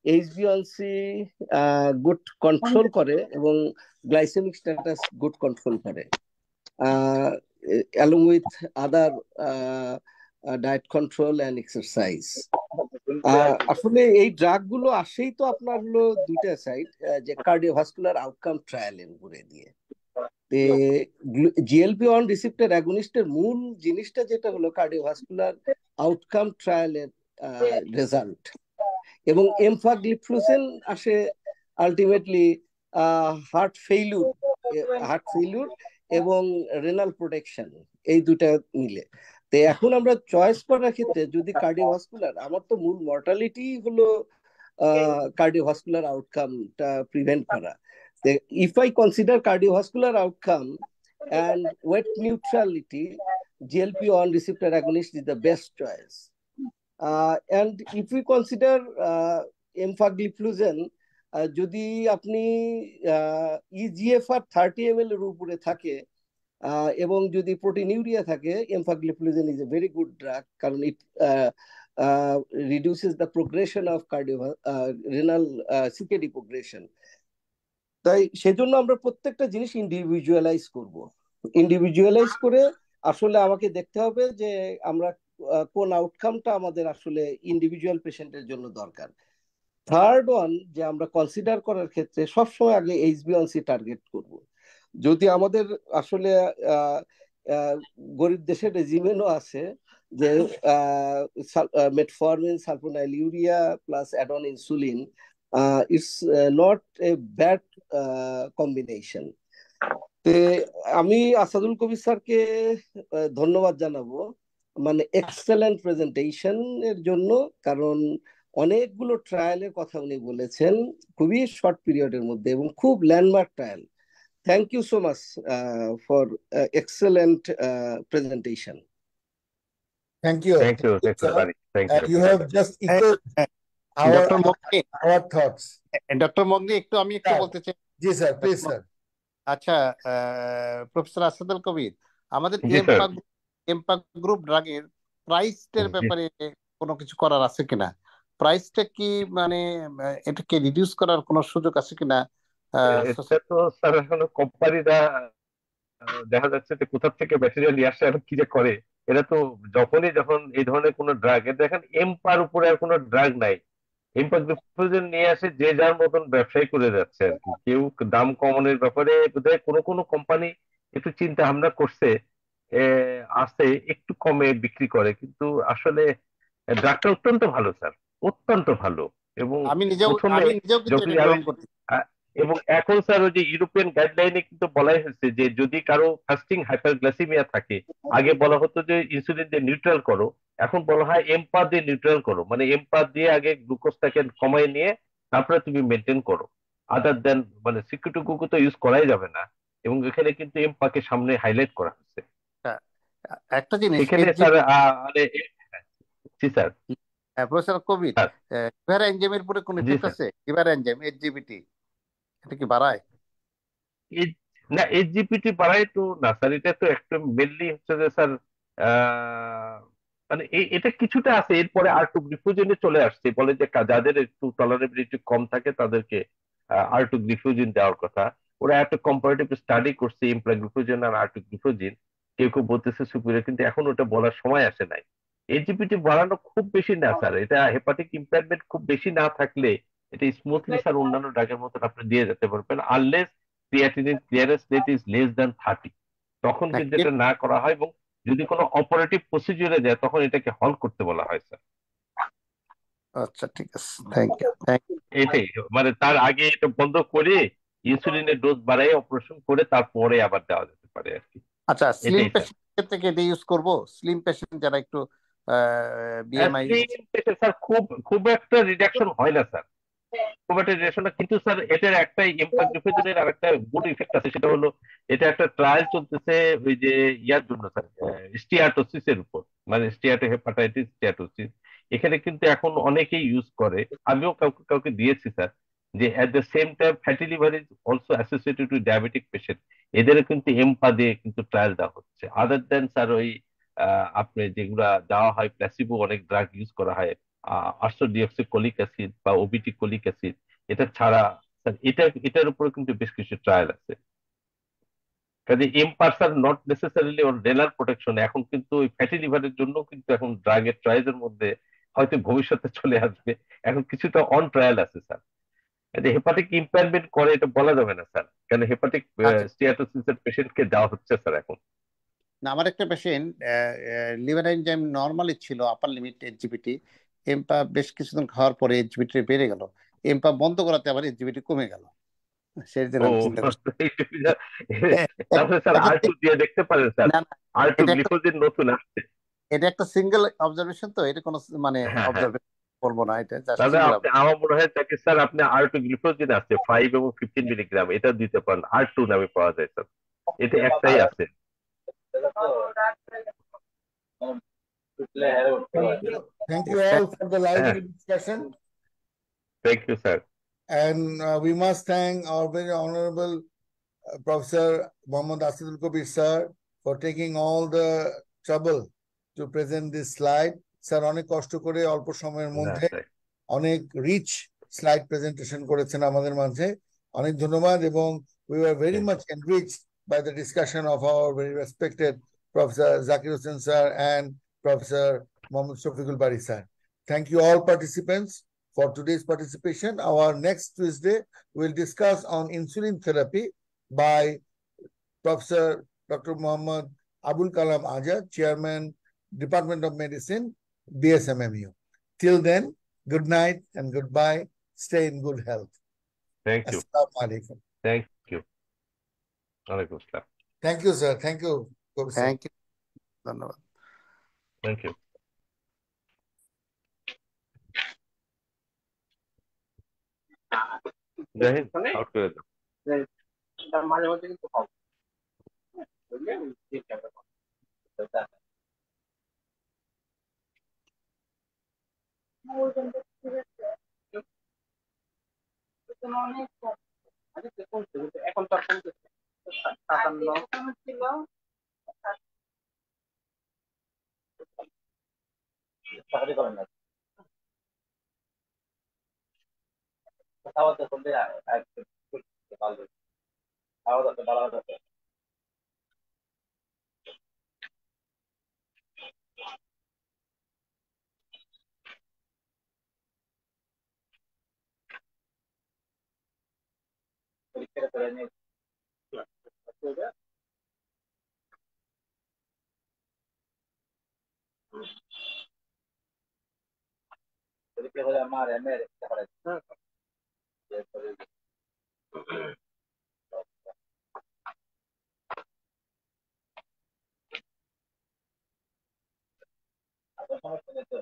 HbA1c good control করে এবং glycemic status good control করে, along with other diet control and exercise. আসলে এই drug গুলো আসেই তো আপনার হলো দুইটা সাইড, যে কার্ডিওভাস্কুলার আউটকাম ট্রায়ালের উপরে দিয়ে। GLP-1 রিসেপ্টর অ্যাগনিস্টের মূল জিনিসটা যেটা হলো কার্ডিওভাস্কুলার আউটকাম ট্রায়ালের রেজাল্ট, এবং এমফাগ্লিফ্লোজেন আসে আলটিমেটলি হার্ট ফেইলুর এবং রেনাল প্রোটেকশন, এই দুটা মিলে। তো এখন আমরা চয়েস করার ক্ষেত্রে যদি কার্ডিওভাস্কুলার, আমার তো মূল মর্টালিটি হলো কার্ডিওভাস্কুলার আউটকামটা প্রিভেন্ট করা। If I consider cardiovascular outcome and weight neutrality, GLP-1 receptor agonist is the best choice. And if we consider empagliflozin, যদি আপনি EGFR 30 ml এর উপরে থাকে এবং যদি প্রোটিনিউরিয়া থাকে, empagliflozin is a very good drug, কারণ it reduces the progression of renal CKD progression. তাই সেজন্য আমরা প্রত্যেকটা জিনিস ইন্ডিভিজুয়ালাইজ করব। ইন্ডিভিজুয়ালাইজ করে আসলে আমাকে দেখতে হবে যে আমরা কোন আউটকামটা আমাদের আসলে ইন্ডিভিজুয়াল পেশেন্টের জন্য দরকার। থার্ড ওয়ান, যে আমরা কনসিডার করার ক্ষেত্রে সবসময় আগে HbA1c টার্গেট করব। যদি আমাদের আসলে গরিব দেশের রেজিমেনও আছে যে metformin, sulphonylurea plus add on insulin, it's not a bad combination. আমি আসাদুল কবির স্যারকে ধন্যবাদ জানাবো, মানে এক্সেলেন্ট প্রেজেন্টেশন এর জন্য, কারণ অনেকগুলো ট্রায়ালের কথা উনি বলেছেন খুবই শর্ট পিরিয়ডের মধ্যে এবং খুব landmark trial. Thank you so much for excellent presentation. thank you. Thank you, Sir. Bari. Thank you. You have just echoed doctor Mogni, our thoughts. Doctor Mogni আমি একটু Sir. বলতে চাই। Ji sir, please sir. আচ্ছা, professor Asadul কবির, আমাদের জি sir. এমপা group ড্রাগের প্রাইসটার ব্যাপারে কোনো কিছু করার আছে কিনা? প্রাইসটা কি মানে এটাকে রিডিউস করার কোনো সুযোগ আছে কিনা? এটা তো স্যার এখনো কোম্পানিরা দেখা যাচ্ছে যে কোথা থেকে ম্যাটেরিয়াল নিয়ে আসে এবং কি যে করে, এটা তো যখন এই ধরনের কোনো ড্রাগ, দেখেন এমপার উপরে আর কোনো ড্রাগ নাই, এমপাগ্লিফ্লোজেন নিয়ে আসে যে যার মতন ব্যবসায় করে যাচ্ছে আর কি। কেউ দাম কমানোর ব্যাপারে বোধহয় কোনো কোনো কোম্পানি একটু চিন্তা ভাবনা করছে, আছে একটু কমে বিক্রি করে, কিন্তু আসলে ড্রাগটা অত্যন্ত ভালো স্যার, অত্যন্ত ভালো। এবং আমি নিজেও প্রথমে কিন্তু যখন এটা গ্রহণ করি। এবং এখন স্যার ওই যে ইউরোপিয়ান গাইডলাইনে কিন্তু বলাই হয়েছে যে যদি কারো ফাস্টিং হাইপারগ্লাইসেমিয়া থাকে, আগে বলা হতো যে ইনসুলিন দিয়ে নিউট্রাল করো, এখন বলা হয় এমপা দিয়ে নিউট্রাল করো, মানে এমপা দিয়ে আগে গ্লুকোজটাকে কমাই নিয়ে তারপরে তুমি মেনটেন করো। আদার দেন মানে সিকুটুকুকু তো ইউজ করাই যাবে না, এবং এখানে কিন্তু এমপাকে সামনে হাইলাইট করা হচ্ছে। একটা জিনিস এখানে স্যার মানে জি স্যার। প্রফেসর কবির, স্যার লিভার এনজাইমের উপরে কোন জি ইফেক্ট স্যার। আছে? লিভার এনজাইম HGPT এটা কি বাড়ায়? না, HGPT বাড়ায় তো না স্যার, এটা তো একটা মেনলি হচ্ছে যে স্যার মানে এটা কিছুটা আছে, এরপরে R2 গ্লিফোজেনে চলে আসছে, বলে যে যাদের একটু টলারেবিলিটি কম থাকে তাদেরকে R2 গ্লিফোজেন দেওয়ার কথা। ওরা একটা কম্পারেটিভ স্টাডি করছে এমপ্লাগ্লিফোজেন আর R2 গ্লিফোজেন, কেউ কেউ বলতেছে সুপিরিয়র, কিন্তু এখন ওটা বলার সময় আসে নাই। HGPT বাড়ানো খুব বেশি না স্যার, এটা হেপাটিক ইম্পেয়ারমেন্ট খুব বেশি না থাকলে এটা স্মুথলি স্যার অন্যান্য ড্রাগের মতন আপনি দিয়ে যেতে পারবেন, unless creatinine clearance rate is less than 30, তখন না কিন্তু এটা না করা হয়। এবং যদি কোনো অপারেটিভ প্রসিডিউরে যায় তখন এটাকে হল করতে বলা হয় স্যার। আচ্ছা, ঠিক আছে, থ্যাংক ইউ, থ্যাংক ইউ। এটাই, মানে তার আগে এটা বন্ধ করে ইনসুলিনের ডোজ বাড়াই অপারেশন করে তারপরে আবার দেওয়া যেতে পারে আর কি। আচ্ছা, স্লিম এটাই স্যার। পেশেন্ট ক্ষেত্রে কি এটা ইউজ করবো? স্লিম পেশেন্ট যারা একটু বিএমআই। স্যার খুব খুব একটা রিডাকশন হয় না স্যার, খুব একটা রিডাকশন না, কিন্তু স্যার এটার একটা এম্পাগনিফিজনের আর একটা গুড ইফেক্ট আছে, সেটা হলো এটা একটা ট্রায়াল চলতেছে ওই যে ইয়ার জন্য স্যার, স্টিয়াটোসিস এর উপর, মানে স্টিয়াটো হেপাটাইটিস স্টিয়াটোসিস। এখানে কিন্তু এখন অনেকেই ইউজ করে, আমিও কাউকে কাউকে দিয়েছি স্যার, যে এট the same time fatty liver is also associated with diabetic patient, এদেরও কিন্তু এম্পা দিয়ে কিন্তু ট্রায়াল দেওয়া হচ্ছে। আদার দেন স্যার ওই আপনি যেগুলা দেওয়া হয় প্ল্যাসিবো, অনেক ড্রাগ ইউজ করা হয়, আর্সোডিঅক্সিকোলিক অ্যাসিড বা ওবিটি কোলিক অ্যাসিড, এটা ছাড়া স্যার এটার উপরে কিন্তু বেশ কিছু ট্রায়াল আছে। কাজে এমপার্সার not necessarily on renal protection, এখন কিন্তু ওই ফ্যাটি লিভারের জন্য কিন্তু এখন ড্রাগের ট্রায়ালের মধ্যে হয়তো ভবিষ্যতে চলে আসবে, এখন কিছুটা অন ট্রায়াল আছে স্যার। কাজে হেপাটিক ইম্পেয়ারমেন্ট করে এটা বলা যাবে না স্যার, কেন হেপাটিক আচ্ছা, স্টিয়াটোসিসের পেশেন্টকে দেওয়া হচ্ছে স্যার এখন। না, আমার একটা পেশেন্ট লিভার এনজাইম নর্মালি ছিল, আপার লিমিট এইচজিবিটি, এমপা বেশ কিছুদিন খাওয়ার পরে এইচজিবিটি বেড়ে গেল, এমপা বন্ধ করাতে আবার এইচজিবিটি কমে গেল। সেই জন্য ও আমি চিন্তা করছি। হ্যাঁ, তাহলে স্যার আর টু দিয়ে দেখতে পারেন স্যার, না, না, আর টু এটা একটা গ্লিফোজিন নতুন আসছে। এটা একটা সিঙ্গেল অবজারভেশন, তো এটা কোনো মানে হ্যাঁ হ্যাঁ, অবজারভেশন বলবো না, এটা জাস্ট তাহলে সিঙ্গেল। আপনি, আমার মনে হয় তাকে স্যার আপনি আর টু গ্লিফোজিন আছে 5 এবং 15 মিলিগ্রাম, এটা দিতে পারেন, আর টু নামে পাওয়া যায় স্যার, এটা একটাই আছে। Thank you all for the হ্যাঁ, lively discussion. Thank you sir. And we must thank our very honorable Professor Mohammad Asidul Kabir sir for taking all the trouble to present this slide. Sir, অনেক কষ্ট করে অল্প সময়ের না মধ্যে sir, অনেক rich slide presentation করেছেন আমাদের মাঝে। অনেক ধন্যবাদ, এবং we were very much enriched by the discussion of our very respected Professor Zakir Hussain sir and Professor Mohammad Shafiqul Bari sir. Thank you all participants for today's participation. Our next Tuesday we'll discuss on insulin therapy by Professor Dr. Muhammad Abul Kalam Azad, Chairman, Department of Medicine, BSMMU. Till then, good night and goodbye. Stay in good health. Thank you, Assalamu alaikum. Thank you, ওয়ালাইকুম আসসালাম, Thank you, sir. Thank you, Professor. Thank you, ধন্যবাদ। Thank you. জয় হিন্দ, out করে দাও। মাঝে মাঝে কিন্তু হবে, বুঝলেন? এখন তো আর কমতেছে, 57 ছিল, চাকরি করেন না, খাওয়া দাওয়া করলে ভালো, খাওয়া দাওয়া ভালো হবে। পরীক্ষাটা করে নিয়ে পরীক্ষা করে আমার এমএ সমস্যা নেই তো।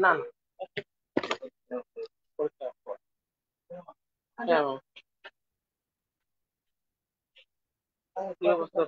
না, কি অবস্থা?